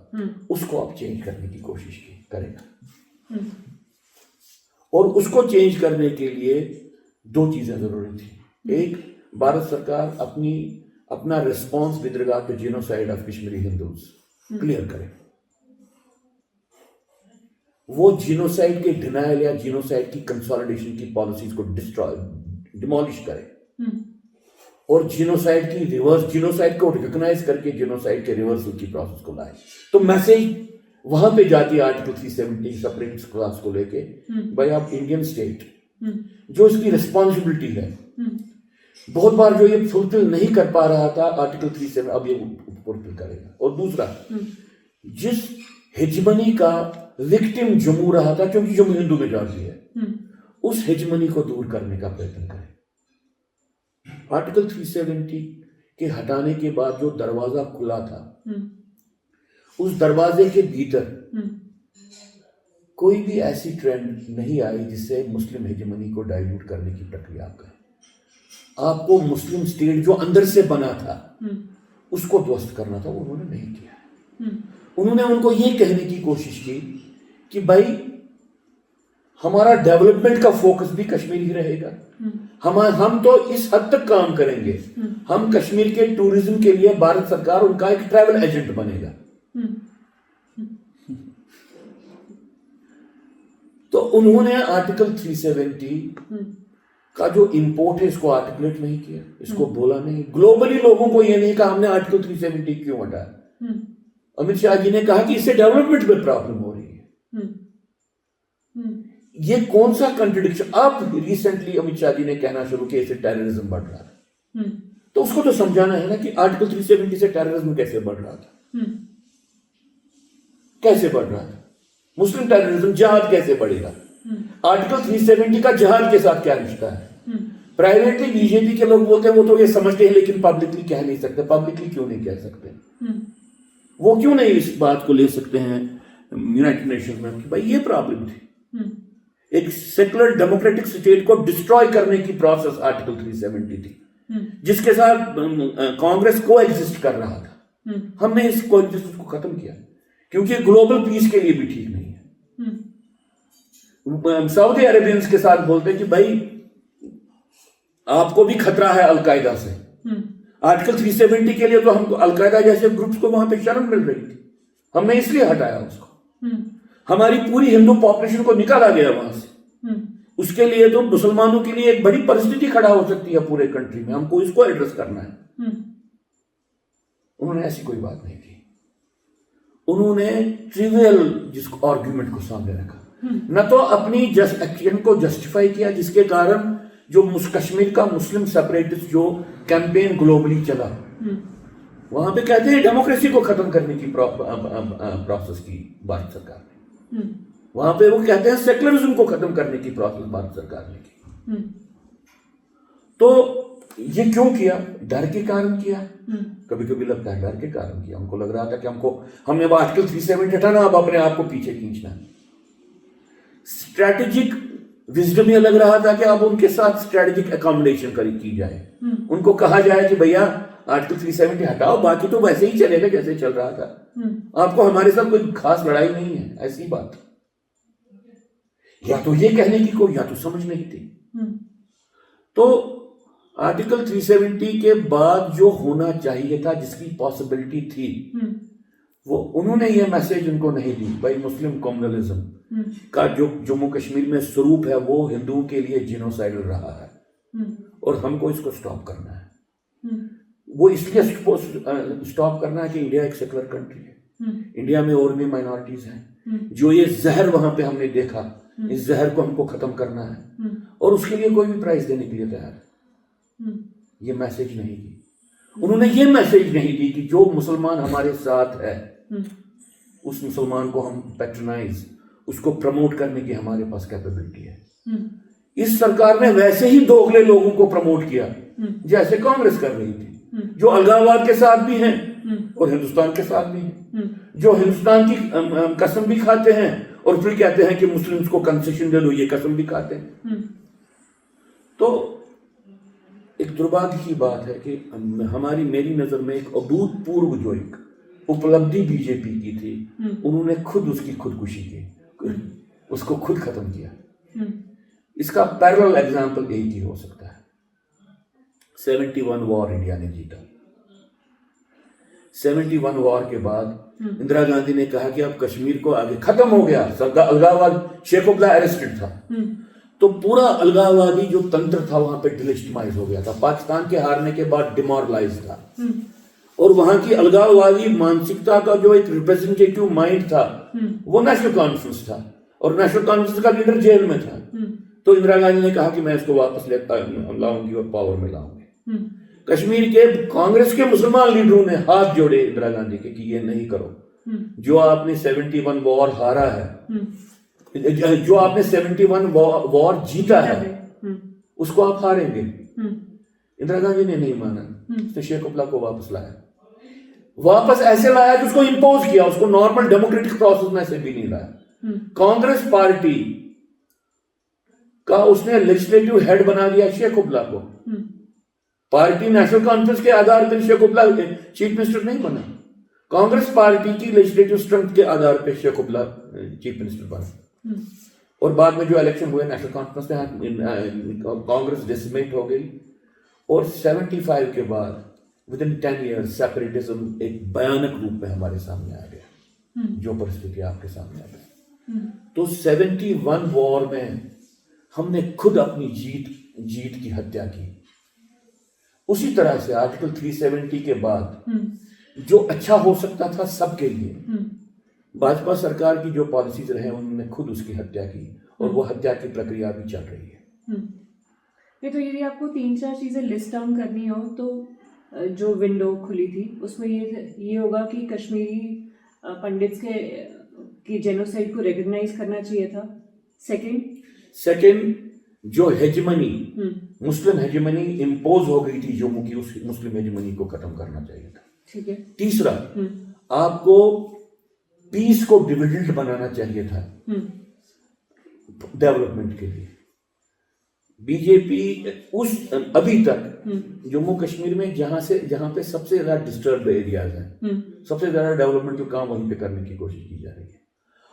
उसको अब चेंज करने की कोशिश करेगा। और उसको चेंज करने के लिए दो चीजें जरूरी थी। एक, भारत सरकार अपना response with regard to genocide of Kashmiri Hindus clear करे, वो जिनोसाइड के डिनायल या जिनोसाइड की कंसोलिडेशन की पॉलिसीज को डिमोलिश करे और जिनोसाइड की रिवर्स, जिनोसाइड को रिकॉग्नाइज करके जिनोसाइड के रिवर्सल की प्रोसेस को लाए। तो मैसेज वहां पे जाती है आर्टिकल 370 सेपरेट क्लास को लेके, भाई आप इंडियन स्टेट जो इसकी रिस्पॉन्सिबिलिटी है, बहुत बार जो ये फुलफिल नहीं कर पा रहा था आर्टिकल 370 अब ये फुलफिल करेगा। और दूसरा, जिस हेजमनी का विक्टिम जम्मू रहा था क्योंकि जम्मू हिंदू मेजॉरिटी है, उस हेजमनी को दूर करने का प्रयत्न करें। आर्टिकल 370 के हटाने के बाद जो दरवाजा खुला था उस दरवाजे के भीतर कोई भी ऐसी ट्रेंड नहीं आई जिससे मुस्लिम हेजेमनी को डाइल्यूट करने की प्रक्रिया करें। आपको मुस्लिम स्टेट जो अंदर से बना था उसको ध्वस्त करना था, वो उन्होंने नहीं किया। उन्होंने उनको ये कहने की कोशिश की कि भाई हमारा डेवलपमेंट का फोकस भी कश्मीर ही रहेगा, हम तो इस हद तक काम करेंगे, हम कश्मीर के टूरिज्म के लिए भारत सरकार उनका एक ट्रैवल एजेंट बनेगा। तो उन्होंने आर्टिकल 370 का जो इंपोर्ट है इसको आर्टिकुलेट नहीं किया, इसको बोला नहीं। ग्लोबली लोगों को यह नहीं कहा हमने आर्टिकल 370 क्यों हटाया। अमित शाह जी ने कहा कि इससे डेवलपमेंट में प्रॉब्लम हो रही है। ये कौन सा कंट्रडिक्शन। अब रिसेंटली अमित शाह जी ने कहना शुरू किया इससे टेररिज्म बढ़ रहा है, तो उसको तो समझाना है ना कि आर्टिकल 370 से टेररिज्म कैसे बढ़ रहा था, कैसे बढ़ रहा था। मुस्लिम टेररिज्म, जिहाद कैसे बढ़ेगा। आर्टिकल 370 का जिहाद के साथ क्या रिश्ता है। प्राइवेटली बीजेपी के लोग बोलते हैं वो तो ये समझते हैं लेकिन पब्लिकली कह नहीं सकते। पब्लिकली क्यों नहीं कह सकते, वो क्यों नहीं इस बात को ले सकते हैं यूनाइटेड नेशंस में कि भाई ये प्रॉब्लम थी। एक सेकुलर डेमोक्रेटिक स्टेट को डिस्ट्रॉय करने की प्रोसेस आर्टिकल 370 थी, जिसके साथ कांग्रेस को एग्जिस्ट कर रहा था। हमने इस को एग्जिस्टेंस को खत्म किया क्योंकि ग्लोबल पीस के लिए भी ठीक नहीं है। सऊदी अरेबियंस के साथ बोलते हैं कि भाई आपको भी खतरा है अलकायदा से। आर्टिकल 370 के लिए तो हमको अलकायदा जैसे ग्रुप्स को वहां पे शरण मिल रही थी, हमने इसलिए हटाया उसको। हमारी पूरी हिंदू पॉपुलेशन को निकाला गया वहां से। उसके लिए तो मुसलमानों के लिए एक बड़ी परिस्थिति खड़ा हो सकती है पूरे कंट्री में, हमको इसको एड्रेस करना है। उन्होंने ऐसी कोई बात नहीं की। उन्होंने ट्रिवियल जिसको आर्ग्यूमेंट को सामने रखा, न तो अपनी एक्शन को जस्टिफाई किया जिसके कारण जो कश्मीर का मुस्लिम सेपरेटिस्ट जो कैंपेन ग्लोबली चला, वहां पे कहते हैं डेमोक्रेसी को खत्म करने की प्रोसेस की भारत सरकार ने। वहां पे वो कहते हैं सेकुलरिज्म को खत्म करने की प्रोसेस भारत सरकार ने की। तो ये क्यों किया? डर के कारण किया। कभी कभी लगता है डर के कारण किया। हमको लग रहा था कि हमने वो आर्टिकल 370 हटाना, अब अपने आप को पीछे खींचना। स्ट्रेटेजिक विजडम ये लग रहा था कि अब उनके साथ स्ट्रेटेजिक अकोमोडेशन की जाए। उनको कहा जाए कि भैया आर्टिकल 370 हटाओ, बाकी तो वैसे ही चलेगा जैसे चल रहा था। आपको हमारे साथ कोई खास लड़ाई नहीं है, ऐसी बात। या तो ये कहने की कोई, या तो समझ नहीं थी। तो आर्टिकल 370 के बाद जो होना चाहिए था, जिसकी पॉसिबिलिटी थी, वो उन्होंने ये मैसेज उनको नहीं दी। भाई मुस्लिम कम्युनलिज्म का जो जम्मू कश्मीर में स्वरूप है वो हिंदुओं के लिए जिनोसाइडल रहा है और हमको इसको स्टॉप करना है। वो इसलिए स्टॉप करना है कि इंडिया एक सेकुलर कंट्री है। इंडिया में और भी माइनॉरिटीज हैं। जो ये जहर वहां पे हमने देखा, इस जहर को हमको खत्म करना है और उसके लिए कोई भी प्राइस देने के लिए तैयार है। ये मैसेज नहीं दी उन्होंने। ये मैसेज नहीं दी कि जो मुसलमान हमारे साथ है उस मुसलमान को हम पैट्रनाइज, उसको प्रमोट करने की हमारे पास कैपेबिलिटी है। इस सरकार ने वैसे ही दोगले लोगों को प्रमोट किया जैसे कांग्रेस कर रही थी, जो अलगाववाद के साथ भी हैं और हिंदुस्तान के साथ भी हैं, जो हिंदुस्तान की कसम भी खाते हैं और फिर कहते हैं कि मुस्लिम्स को कंसेशन दे दो, ये कसम भी खाते हैं। तो एक दुर्भाग्य की बात है कि मेरी नजर में एक अभूतपूर्व जो एक उपलब्धि बीजेपी की थी, उन्होंने खुद उसकी खुदकुशी की, उसको खुद खत्म किया। इसका पैरेलल एग्जांपल एक ही हो सकता है। 71 वॉर इंडिया ने जीता। 71 वॉर के बाद इंदिरा गांधी ने कहा कि अब कश्मीर को आगे खत्म हो गया। अलगाववाद, शेख अब्दुल्ला अरेस्टेड था, तो पूरा अलगाववादी जो तंत्र था वहां पे डिलेजिटिमाइज हो गया था। पाकिस्तान के हारने के बाद डिमोरलाइज था और वहां की अलगाववादी मानसिकता का जो एक रिप्रेजेंटेटिव माइंड था वो नेशनल कॉन्फ्रेंस था और नेशनल कॉन्फ्रेंस का लीडर जेल में था। तो इंदिरा गांधी ने कहा कि मैं इसको वापस लाऊंगी और पावर में लाऊंगी। कश्मीर के कांग्रेस के मुसलमान लीडरों ने हाथ जोड़े इंदिरा गांधी के कि ये नहीं करो। जो आपने 71 वॉर हारा है, जो आपने 71 वॉर जीता है, उसको आप हारेंगे। इंदिरा गांधी ने नहीं माना, तो शेख अब्दुल्ला को वापस लाया। वापस ऐसे लाया कि उसको इंपोज किया, उसको नॉर्मल डेमोक्रेटिक प्रोसेस में से भी नहीं लाया। कांग्रेस पार्टी का उसने लेजिस्लेटिव हेड बना दिया शेख अब्दुल्ला को। पार्टी नेशनल कॉन्फ्रेंस के आधार पर शेख अब्दुल्ला चीफ मिनिस्टर नहीं बना, कांग्रेस पार्टी की लेजिस्लेटिव स्ट्रेंथ के आधार पर शेख अब्दुल्ला चीफ मिनिस्टर बना। और बाद में जो इलेक्शन हुए नेशनल कॉन्फ्रेंस में, कांग्रेस डिसमेट हो गई और 75 के बाद विदिन 10 ईयर्स सेपरेटिज्म एक भयानक रूप में हमारे सामने आ गया, जो परिस्थिति आपके सामने आ गई। तो 71 वॉर में हमने खुद अपनी जीत की हत्या की। उसी तरह से आर्टिकल 370 के बाद जो अच्छा हो सकता था सबके लिए, भाजपा सरकार की जो पॉलिसीज रहे उन्होंने खुद उसकी हत्या की और वो हत्या की प्रक्रिया भी चल रही है। ये तो यदि आपको 3-4 चीजें लिस्ट डाउन करनी हो तो जो विंडो खुली थी उसमें ये होगा कि कश्मीरी पंडित्स की जेनोसाइड को रिकॉग्नाइज करना चाहिए था। सेकंड जो हेजेमनी, मुस्लिम हेजेमनी इम्पोज हो गई थी जम्मू की, उस मुस्लिम हेजेमनी को खत्म करना चाहिए था। ठीक है। तीसरा, आपको पीस को डिविडेंड बनाना चाहिए था डेवलपमेंट के लिए। बीजेपी अभी तक जम्मू कश्मीर में जहां पे सबसे ज्यादा डिस्टर्ब एरियाज हैं, सबसे ज्यादा डेवलपमेंट काम वहीं पे करने की कोशिश की जा रही है।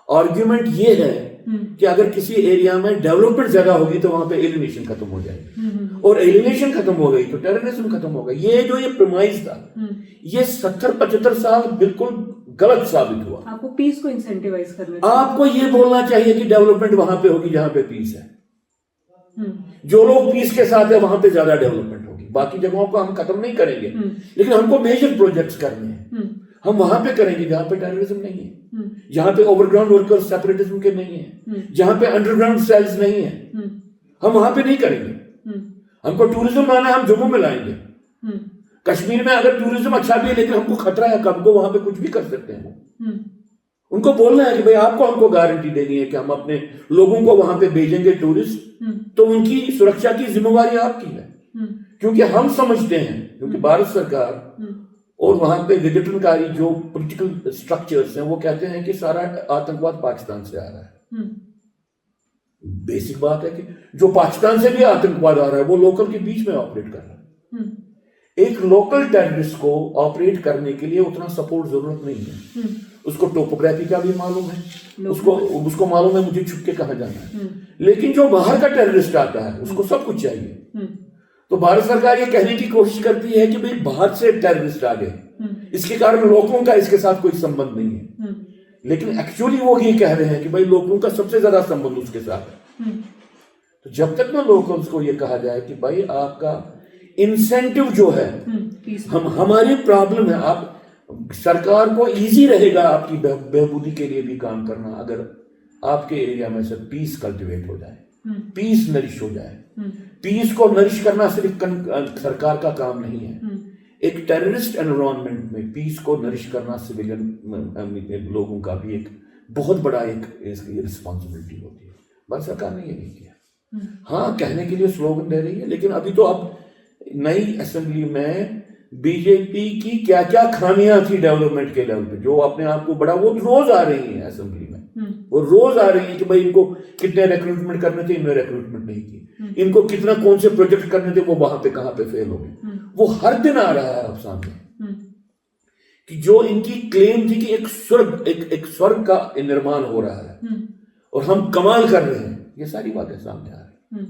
आर्ग्यूमेंट ये है कि अगर किसी एरिया में डेवलपमेंट ज्यादा होगी तो वहां पे एलिनेशन खत्म हो जाएगी और एलिनेशन खत्म हो गई तो टेररिज्म खत्म होगा। ये प्रोमाइज था, ये 70-75 साल बिल्कुल गलत साबित हुआ। आपको पीस को इंसेंटिवाइज करना चाहिए। आपको ये बोलना चाहिए कि डेवलपमेंट वहां पे होगी जहां पे पीस है। जो लोग पीस के साथ है वहां पे ज्यादा डेवलपमेंट होगी। बाकी जगहों को हम खत्म नहीं करेंगे, लेकिन हमको मेजर प्रोजेक्ट्स करने हैं। हम वहां पे करेंगे जहां पे टेररिज्म नहीं है, जहां पे ओवरग्राउंड वर्कर्स सेपरेटिज्म के नहीं है, जहां पे अंडरग्राउंड सेल्स नहीं है, हम वहां पे नहीं करेंगे। हमको टूरिज्म लाना है, हम जम्मू में लाएंगे। कश्मीर में अगर टूरिज्म अच्छा भी है लेकिन हमको खतरा है, कब को वहां पे कुछ भी कर सकते हैं। उनको बोलना है कि भाई आपको हमको गारंटी देनी है कि हम अपने लोगों को वहां पे भेजेंगे टूरिस्ट, तो उनकी सुरक्षा की जिम्मेवारी आपकी है। क्योंकि हम समझते हैं, क्योंकि भारत सरकार और वहां पे विघटनकारी जो पॉलिटिकल स्ट्रक्चर्स हैं वो कहते हैं कि सारा आतंकवाद पाकिस्तान से आ रहा है। बेसिक बात है कि जो पाकिस्तान से भी आतंकवाद आ रहा है वो लोकल के बीच में ऑपरेट कर रहा है। एक लोकल टेररिस्ट को ऑपरेट करने के लिए उतना सपोर्ट जरूरत नहीं है। उसको टोपोग्राफी का भी मालूम है, उसको मालूम है मुझे छुप के कहाँ जाना है। लेकिन जो बाहर का टेररिस्ट आता है उसको सब कुछ चाहिए। तो भारत सरकार ये कहने की कोशिश करती है कि भाई बाहर से टेररिस्ट आ गए, इसके कारण लोगों का इसके साथ कोई संबंध नहीं है। लेकिन एक्चुअली वो ये कह रहे हैं कि भाई लोगों का सबसे ज्यादा संबंध उसके साथ है। तो जब तक ना लोकल्स को ये कहा जाए कि भाई आपका इंसेंटिव जो है, हमारी प्रॉब्लम है, आप सरकार को इजी रहेगा आपकी बहबूदी के लिए भी काम करना अगर आपके एरिया में से पीस कल्टीवेट हो जाए, पीस नरिश हो जाए। पीस को नरिश करना सिर्फ सरकार का काम नहीं है। एक टेररिस्ट एनवायरनमेंट में पीस को नरिश करना सिविलियन लोगों का भी एक बहुत बड़ा एक रिस्पॉन्सिबिलिटी होती है। भारत सरकार ने ये नहीं किया। हाँ, कहने के लिए स्लोगन दे रही है, लेकिन अभी तो अब नई असेंबली में बीजेपी की क्या क्या खामियां थी डेवलपमेंट के लेवल पे, जो अपने आप को बड़ा, वो रोज आ रही है असेंबली में। वो रोज आ रही है कि भाई इनको कितने रिक्रूटमेंट करने थे, इन्होंने रिक्रूटमेंट नहीं की, इनको कितना कौन से प्रोजेक्ट करने थे, वो वहां पे कहां पे फेल हो गए। वो हर दिन आ रहा है अब सामने कि जो इनकी क्लेम थी कि एक स्वर्ग का निर्माण हो रहा है और हम कमाल कर रहे हैं, ये सारी बातें सामने आ रही।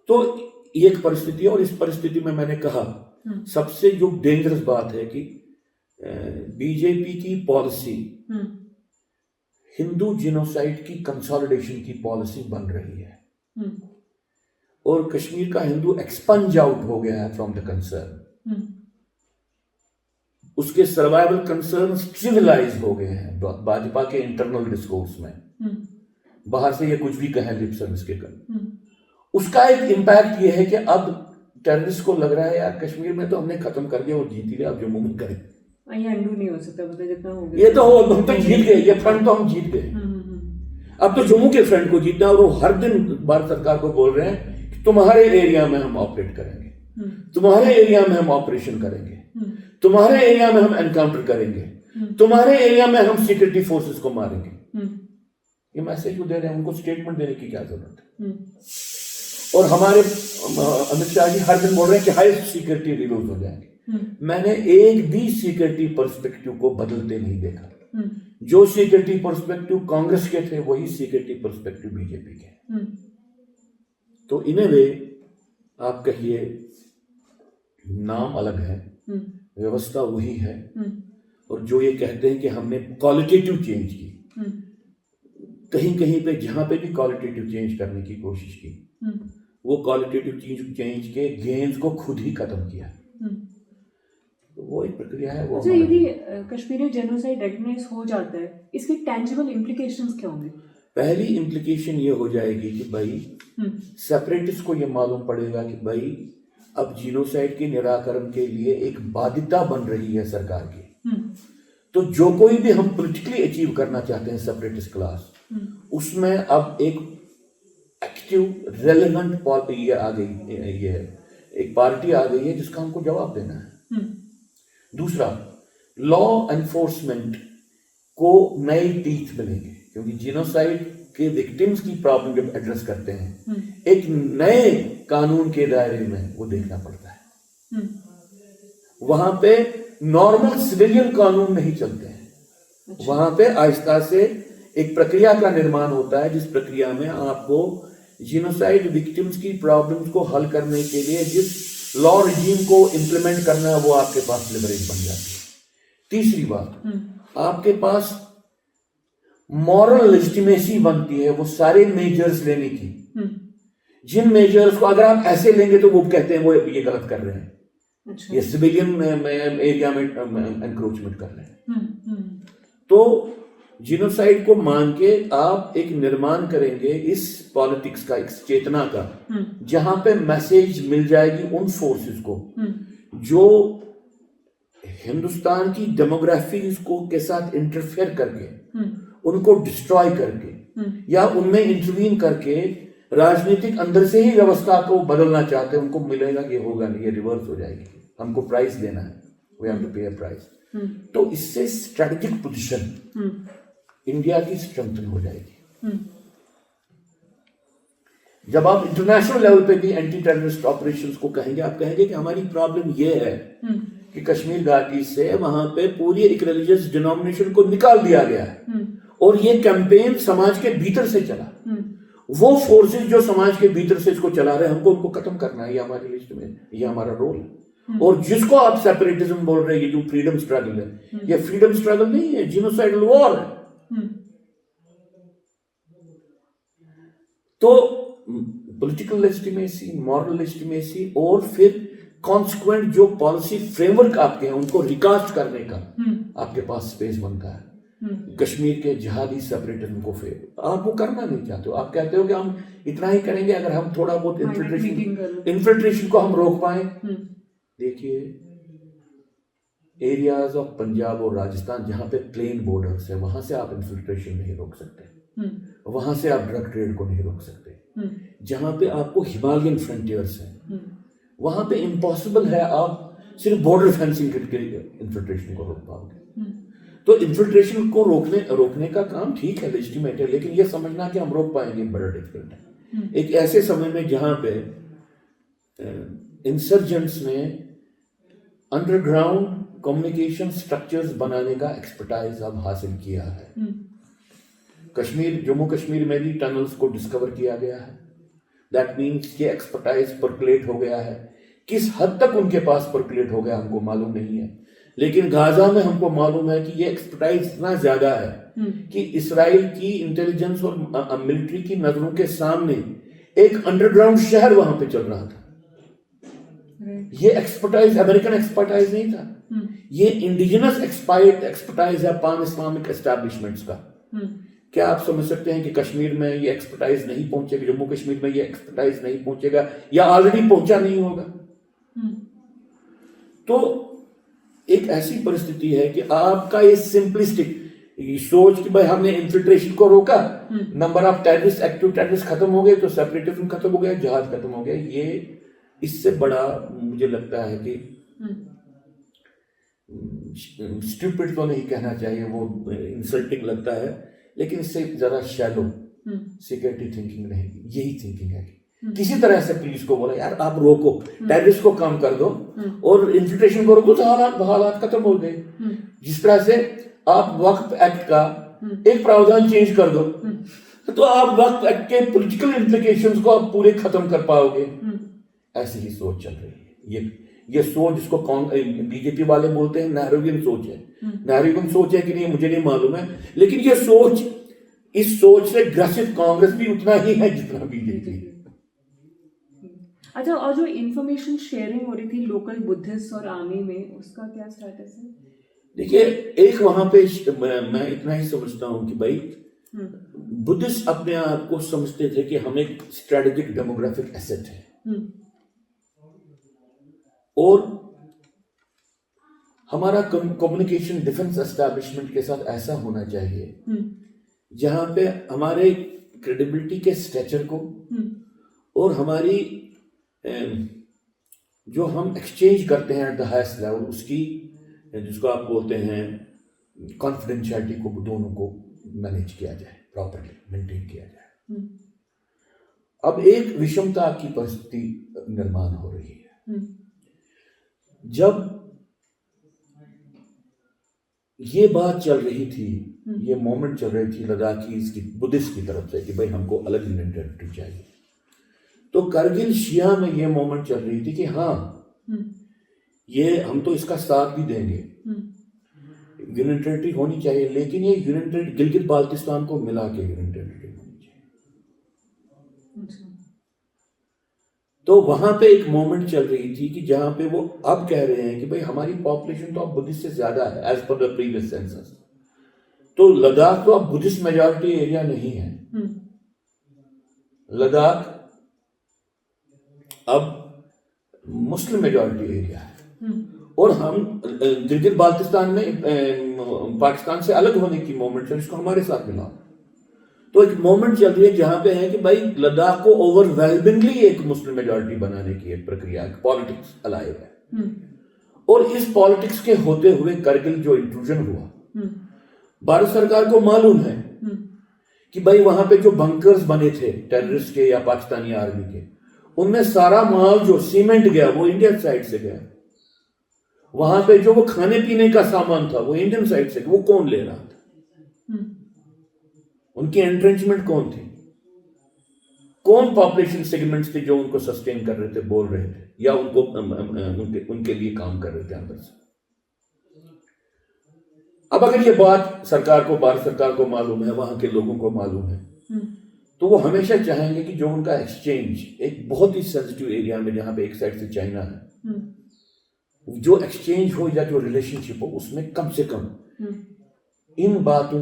तो एक परिस्थिति है, और इस परिस्थिति में मैंने कहा सबसे जो डेंजरस बात है कि बीजेपी की पॉलिसी हिंदू जिनोसाइड की कंसोलिडेशन की पॉलिसी बन रही है और कश्मीर का हिंदू एक्सपंज आउट हो गया है फ्रॉम द कंसर्न। उसके सर्वाइवल कंसर्न ट्रिविलाइज हो गए हैं भाजपा के इंटरनल डिस्कोर्स में। बाहर से ये कुछ भी कहें लिप सर्विस के कर, उसका एक इम्पैक्ट ये है कि अब टेररिस्ट को लग रहा है यार कश्मीर में तो हमने खत्म कर दिया और जीत लिया, अब जम्मू में करें ये अंडू नहीं हो सकता, मतलब जितना हो गया ये तो हो, हम तो जीत गए, ये फ्रंट तो हम जीत गए। अब तो जम्मू के फ्रंट को जीतना, और वो हर दिन भारत सरकार को बोल रहे हैं कि तुम्हारे एरिया में हम ऑपरेट करेंगे, तुम्हारे एरिया में हम ऑपरेशन करेंगे, तुम्हारे एरिया में हम एनकाउंटर करेंगे, तुम्हारे एरिया में हम सिक्योरिटी फोर्सेस को मारेंगे। ये मैसेज वो दे रहे हैं, उनको स्टेटमेंट देने की क्या जरूरत है। और हमारे अमित शाह जी हर दिन बोल रहे हैं कि हाई सिक्योरिटी रिव्यूज हो जाएंगे। मैंने एक भी सिक्योरिटी पर्सपेक्टिव को बदलते नहीं देखा। जो सिक्योरिटी पर्सपेक्टिव कांग्रेस के थे वही सिक्योरिटी पर्सपेक्टिव बीजेपी के। तो इन ए वे आप कहिए नाम अलग है, व्यवस्था वही है, और जो ये कहते हैं कि हमने क्वालिटेटिव चेंज की, कहीं कहीं पे जहां पे भी क्वालिटेटिव चेंज करने की कोशिश की, वो क्वालिटेटिव चेंज के गेन्स को खुद ही खत्म किया। तो वो एक प्रक्रिया है। वो अच्छा, यदि कश्मीरी जेनोसाइड रिकॉग्नाइज हो जाता है, इसके टैंजिबल इम्प्लीकेशंस क्या होंगे? पहली इम्प्लीकेशन ये हो जाएगी कि भाई सेपरेटिस्ट को ये मालूम पड़ेगा कि भाई अब जीनोसाइड के निराकरण के लिए एक बाध्यता बन रही है सरकार की। तो जो कोई भी हम पॉलिटिकली अचीव करना चाहते हैं सेपरेटिस्ट क्लास, उसमें अब एक एक्टिव रेलेवेंट पार्टी आ गई, ये एक पार्टी आ गई है जिसका हमको जवाब देना है। दूसरा, लॉ एनफोर्समेंट को नए टीथ मिलेंगे, क्योंकि जीनोसाइड के विक्टिम्स की प्रॉब्लम जब एड्रेस करते हैं एक नए कानून के दायरे में वो देखना पड़ता है। वहां पे नॉर्मल सिविलियन कानून नहीं चलते हैं। वहां पे आहिस्ता से एक प्रक्रिया का निर्माण होता है, जिस प्रक्रिया में आपको जीनोसाइड विक्टिम्स की प्रॉब्लम्स को हल करने के लिए जिस लॉ रिजीम को इंप्लीमेंट करना है वो आपके पास लिवरेज बन जाती है। तीसरी बात, आपके पास मॉरल लेजिटिमेसी बनती है वो सारे मेजर्स लेने की, जिन मेजर्स को अगर आप ऐसे लेंगे तो वो कहते हैं वो ये गलत कर रहे हैं। अच्छा। ये सिविलियन एरिया में एनक्रोचमेंट कर रहे हैं। तो जीनोसाइड को मान के आप एक निर्माण करेंगे इस पॉलिटिक्स का, एक चेतना का, जहां पे मैसेज मिल जाएगी उन फोर्सेस को जो हिंदुस्तान की डेमोग्राफी को के साथ इंटरफेयर करके, उनको डिस्ट्रॉय करके या उनमें इंटरवीन करके राजनीतिक अंदर से ही व्यवस्था को बदलना चाहते हैं, उनको मिलेगा कि होगा नहीं, ये रिवर्स हो जाएगी, हमको प्राइस देना है, वी हैव टू पे अ प्राइस। तो इससे स्ट्रेटेजिक पोजीशन इंडिया की स्ट्रेंथन हो जाएगी। जब आप इंटरनेशनल लेवल पे भी एंटी टेररिस्ट ऑपरेशंस को कहेंगे, आप कहेंगे कि हमारी प्रॉब्लम ये है कि कश्मीर घाटी से वहां पे पूरी एक रिलीजियस डिनोमिनेशन को निकाल दिया गया है, और ये कैंपेन समाज के भीतर से चला। वो फोर्सेस जो समाज के भीतर से इसको चला रहे हैं, हमको उनको खत्म करना है, ये हमारी लिस्ट में, ये हमारा रोल है। और जिसको आप सेपरेटिज्म बोल रहे हैं, ये जो फ्रीडम स्ट्रगल है, ये फ्रीडम स्ट्रगल नहीं है, जीनोसाइडल वॉर है। तो पॉलिटिकल लेजिटिमेसी, मॉरल लेजिटिमेसी और फिर कॉन्सिक्वेंट जो पॉलिसी फ्रेमवर्क आपके हैं उनको रिकास्ट करने का आपके पास स्पेस बनता है। कश्मीर के जिहादी सेपरेटिज्म को फिर आप वो करना नहीं चाहते हो, आप कहते हो कि हम इतना ही करेंगे अगर हम थोड़ा बहुत इन्फिल्ट्रेशन को हम रोक पाए। देखिए, एरियाज ऑफ पंजाब और राजस्थान जहां पे प्लेन बॉर्डर्स है, वहां से आप इन्फिल्ट्रेशन नहीं रोक सकते, वहां से आप ड्रग ट्रेड को नहीं रोक सकते। जहां पे आपको हिमालयन फ्रंटियर्स हैं, वहां पे इम्पॉसिबल है आप सिर्फ बॉर्डर फेंसिंग करके इन्फिल्ट्रेशन को रोक पाओगे। तो इन्फिल्ट्रेशन को रोकने का काम ठीक है, लेजिटिमेट है, लेकिन ये समझना कि हम रोक पाएंगे बड़ा डिफिकल्ट है। एक ऐसे समय में जहां पे इंसर्जेंट्स ने अंडरग्राउंड कम्युनिकेशन स्ट्रक्चर्स बनाने का एक्सपर्टाइज अब हासिल किया है। जम्मू कश्मीर में भी टनल्स को डिस्कवर किया गया है। दैट मीन्स ये एक्सपर्टाइज परकुलेट हो गया है। किस हद तक उनके पास परकुलेट हो गया हमको मालूम नहीं है, लेकिन गाजा में हमको मालूम है कि ये एक्सपर्टाइज इतना ज्यादा है कि इसराइल की इंटेलिजेंस और मिलिट्री की नजरों के सामने एक अंडरग्राउंड शहर वहां पे चल रहा था। ये एक्सपर्टाइज अमेरिकन एक्सपर्टाइज नहीं था, ये इंडिजिनस एक्सपर्टाइज है पान इस्लामिक एस्टैब्लिशमेंट्स का। क्या आप समझ सकते हैं कि कश्मीर में ये एक्सपर्टाइज नहीं पहुंचेगा, जम्मू कश्मीर में ये एक्सपर्टाइज नहीं पहुंचेगा, या ऑलरेडी पहुंचा नहीं होगा? तो एक ऐसी परिस्थिति है कि आपका ये सिंपलिस्टिक सोच कि भाई हमने इन्फिल्ट्रेशन को रोका, number of terrorist, active terrorist खत्म हो गए, तो सेपरेटिज्म खत्म हो गया, जिहाद खत्म हो गया, ये इससे बड़ा मुझे लगता है कि स्टूपिड तो नहीं कहना चाहिए, वो इंसल्टिंग लगता है, लेकिन इससे ज्यादा शैलो सिक्योरिटी थिंकिंग रहेगी। यही थिंकिंग है कि किसी तरह से पुलिस को बोला यार आप रोको, टेररिस्ट को कम कर दो और इन्फिल्ट्रेशन को रोको, तो हालात खत्म हो गए। जिस तरह से आप वक्फ एक्ट का एक प्रावधान चेंज कर दो, तो आप वक्फ एक्ट के पॉलिटिकल इम्प्लीकेशंस को आप पूरे खत्म कर पाओगे। ऐसी ही सोच चल रही है। ये सोच जिसको बीजेपी वाले बोलते हैं नेहरूवियन सोच है। नेहरूवियन सोच है कि नहीं मुझे नहीं मालूम है, लेकिन ये सोच, इस सोच से ग्रसित कांग्रेस भी उतना ही है जितना बीजेपी है। अच्छा, और जो इंफॉर्मेशन शेयरिंग हो रही थी लोकल बुद्धिस्ट और आर्मी में, उसका क्या स्टेटस है? देखिए, एक वहां पे मैं इतना ही समझता हूं कि भाई बुद्धिस्ट अपने आप को समझते थे कि हम एक स्ट्रेटेजिक डेमोग्राफिक एसेट है, और हमारा कम्युनिकेशन डिफेंस एस्टैब्लिशमेंट के साथ ऐसा होना चाहिए जहां पे हमारे क्रेडिबिलिटी के स्ट्रेचर को और हमारी जो हम एक्सचेंज करते हैं एट द हाईएस्ट लेवल, उसकी जिसको आप बोलते हैं कॉन्फिडेंशियलिटी को, दोनों को मैनेज किया जाए, प्रॉपर्ली मेंटेन किया जाए। अब एक विषमता की परिस्थिति निर्माण हो रही है। जब ये बात चल रही थी, ये मोमेंट चल रही थी लद्दाखीज की, बुद्धिस्ट की तरफ से कि भाई हमको अलग यूनियन टेरिटरी चाहिए, तो करगिल शिया में ये मोमेंट चल रही थी कि हाँ ये हम तो इसका साथ भी देंगे, यूनियन टेरिटरी होनी चाहिए, लेकिन ये यूनियन टेरिटरी गिलगित बाल्टिस्तान को मिला के यूनियन टेरिटरी होनी चाहिए। तो वहां पे एक मोमेंट चल रही थी कि जहां पे वो अब कह रहे हैं कि भाई हमारी पॉपुलेशन तो अब बुद्धिस्ट से ज्यादा है as per the previous census, तो लद्दाख तो अब बुद्धिस्ट मेजॉरिटी एरिया नहीं है। लद्दाख अब मुस्लिम मेजॉरिटी एरिया है, और हम गिलगित बाल्टिस्तान में पाकिस्तान से अलग होने की मोमेंट है, इसको हमारे साथ मिला। तो एक मोमेंट चल रही है जहां पे है कि भाई लद्दाख को ओवरवेलमिंगली एक मुस्लिम मेजॉरिटी बनाने की एक प्रक्रिया, पॉलिटिक्स अलाइव है। और इस पॉलिटिक्स के होते हुए करगिल जो इंट्रूजन हुआ, भारत सरकार को मालूम है कि भाई वहां पे जो बंकर्स बने थे टेररिस्ट के या पाकिस्तानी आर्मी के, उनमें सारा माल जो सीमेंट गया वो इंडियन साइड से गया। वहां पे जो वो खाने पीने का सामान था वो इंडियन साइड से, वो कौन ले रहा था? उनकी एंट्रेंचमेंट कौन थी? कौन पॉपुलेशन सेगमेंट्स थे जो उनको सस्टेन कर रहे थे, बोल रहे थे, या उनको उनके लिए काम कर रहे थे अंदर से? अब अगर ये बात सरकार को, भारत सरकार को मालूम है, वहां के लोगों को मालूम है, तो वो हमेशा चाहेंगे कि जो उनका एक्सचेंज एक बहुत ही सेंसिटिव एरिया में जहां पे एक साइड से चाइना है, जो एक्सचेंज हो या जो रिलेशनशिप हो उसमें कम से कम इन बातों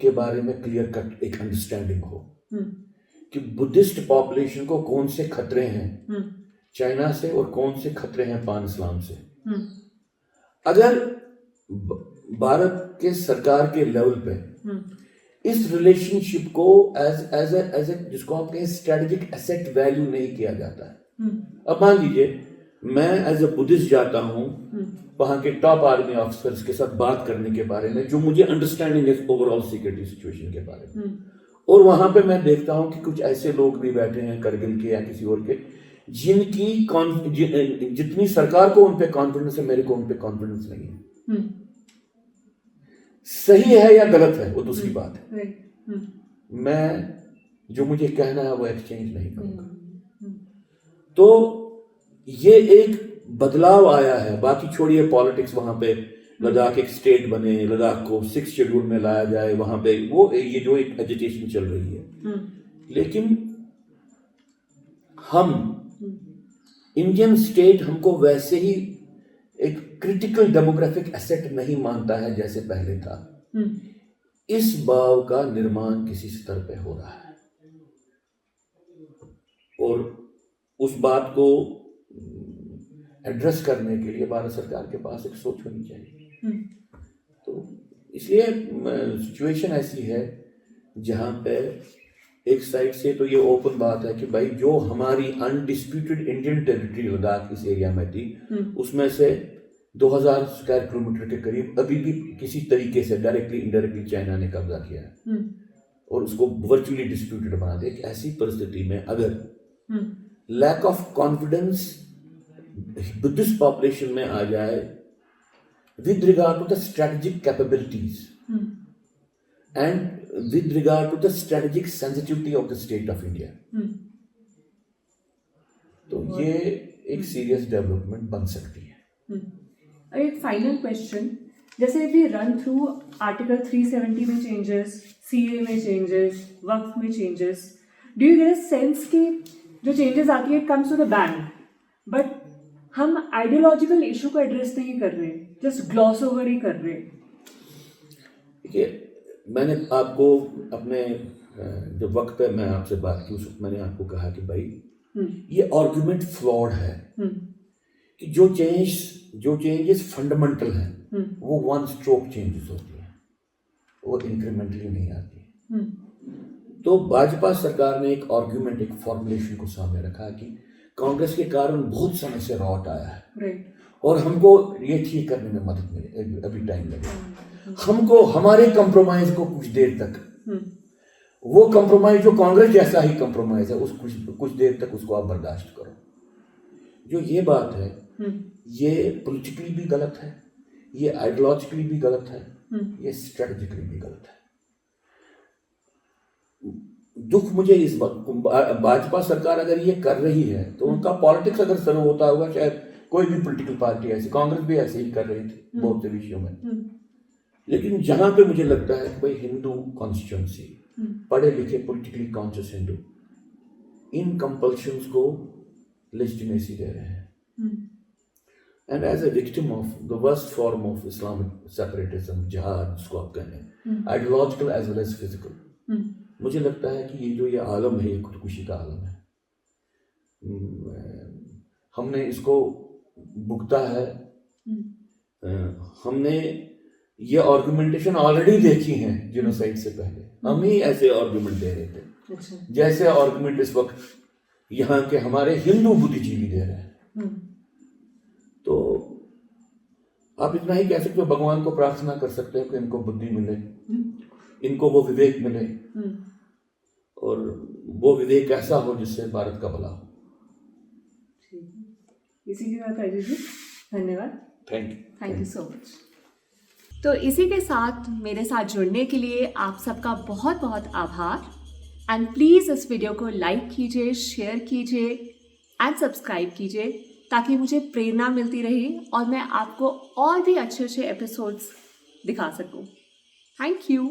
के बारे में क्लियर कट एक अंडरस्टैंडिंग हो कि बुद्धिस्ट पॉपुलेशन को कौन से खतरे हैं चाइना से और कौन से खतरे हैं पान इस्लाम से। अगर भारत के सरकार के लेवल पे इस रिलेशनशिप को एज ए जिसको आप कहें स्ट्रेटेजिक एसेट वैल्यू नहीं किया जाता है। अब मान लीजिए मैं एज ए बुद्धिस्ट जाता हूं वहां के टॉप आर्मी ऑफिसर्स के साथ बात करने के बारे में, जो मुझे अंडरस्टैंडिंग है ओवरऑल सिक्योरिटी सिचुएशन के बारे में, और वहां पे मैं देखता हूं कि कुछ ऐसे लोग भी बैठे हैं करगिल के या किसी और के जिनकी जितनी सरकार को उन पे कॉन्फिडेंस है, मेरे को उन पे कॉन्फिडेंस नहीं है। सही है या गलत है वो दूसरी बात है, मैं जो मुझे कहना है वो एक्सचेंज नहीं करूंगा। तो ये एक बदलाव आया है। बाकी छोड़िए पॉलिटिक्स, वहां पे लद्दाख एक स्टेट बने, लद्दाख को 6 शेड्यूल में लाया जाए, वहां पे वो ये जो एक एजिटेशन चल रही है, लेकिन हम इंडियन स्टेट हमको वैसे ही एक क्रिटिकल डेमोग्राफिक एसेट नहीं मानता है जैसे पहले था। इस भाव का निर्माण किसी स्तर पे हो रहा है और उस बात को एड्रेस करने के लिए भारत सरकार के पास एक सोच होनी चाहिए। तो इसलिए सिचुएशन ऐसी है जहां पे एक साइड से तो ये ओपन बात है कि भाई जो हमारी अनडिस्प्यूटेड इंडियन टेरिटरी लद्दाख इस एरिया में थी, उसमें से 2000 स्क्वायर किलोमीटर के करीब अभी भी किसी तरीके से डायरेक्टली इनडायरेक्टली चाइना ने कब्जा किया है और उसको वर्चुअली डिस्प्यूटेड बना दिया। ऐसी परिस्थिति में अगर lack of confidence Buddhist population में आ जाए with regard to the strategic capabilities and with regard to the strategic sensitivity of the state of India, तो ये एक सीरियस डेवलपमेंट बन सकती है। एक फाइनल क्वेश्चन, जैसे if we run through article 370 में चेंजेस, सीए में चेंजेस, वक्फ में changes, do you get a sense कि जो चेंजेस आती है it comes to the bank, but हम आइडियोलॉजिकल इशू को एड्रेस नहीं कर रहे, जस्ट ग्लॉस ओवर ही कर रहे? देखिए, मैंने आपको अपने जब वक्त पे मैं आपसे बात की उस वक्त मैंने आपको कहा कि भाई ये आर्गुमेंट फ्लॉड है कि जो चेंजेस फंडामेंटल हैं वो वन स्ट्रोक चेंजेस होती हैं, वो इंक्रीमेंटली नहीं आती। तो भाजपा सरकार ने एक आर्गुमेंट, एक फॉर्मुलेशन को सामने रखा कि कांग्रेस के कारण बहुत समय से रॉट आया है और हमको ये ठीक करने में मदद मिले, अभी टाइम लगेगा। हमको हमारे कंप्रोमाइज को कुछ देर तक, वो कंप्रोमाइज जो कांग्रेस जैसा ही कंप्रोमाइज है, उस कुछ देर तक उसको आप बर्दाश्त करो। जो ये बात है ये पॉलिटिकली भी गलत है, ये आइडियोलॉजिकली भी गलत है, ये स्ट्रेटेजिकली भी गलत है। दुख मुझे इस वक्त, भाजपा सरकार अगर ये कर रही है तो उनका पॉलिटिक्स अगर शुरू होता होगा, शायद कोई भी पॉलिटिकल पार्टी ऐसी, कांग्रेस भी ऐसे ही कर रही थी बहुत से विषयों में। लेकिन जहां पे मुझे लगता है कि भाई हिंदू कॉन्स्टिट्यूंसी, पढ़े लिखे पॉलिटिकली कॉन्शियस हिंदू इन कंपल्शंस को लेजिटिमेसी दे रहे हैं, and as a victim of the worst form of Islamic separatism, जिहाद जिसको आप कहें, ideological as well as physical, मुझे लगता है कि ये आलम है, ये खुदकुशी का आलम है। हमने इसको भुगता है, हमने ये आर्गुमेंटेशन ऑलरेडी देखी है जेनोसाइड से पहले। हम ही ऐसे आर्गुमेंट दे रहे थे, अच्छा। जैसे आर्गुमेंट इस वक्त यहाँ के हमारे हिंदू बुद्धिजीवी दे रहे हैं। तो आप इतना ही कह सकते हो, भगवान को प्रार्थना कर सकते हो कि इनको बुद्धि मिले, इनको वो विवेक मिले, और वो विवेक ऐसा हो जिससे भारत का भला हो। इसी के साथ अजय जी धन्यवाद। Thank you so much. तो इसी के साथ मेरे साथ जुड़ने के लिए आप सबका बहुत बहुत आभार। एंड प्लीज़ इस वीडियो को लाइक कीजिए, शेयर कीजिए एंड सब्सक्राइब कीजिए, ताकि मुझे प्रेरणा मिलती रहे और मैं आपको और भी अच्छे अच्छे एपिसोड्स दिखा सकूं। Thank you.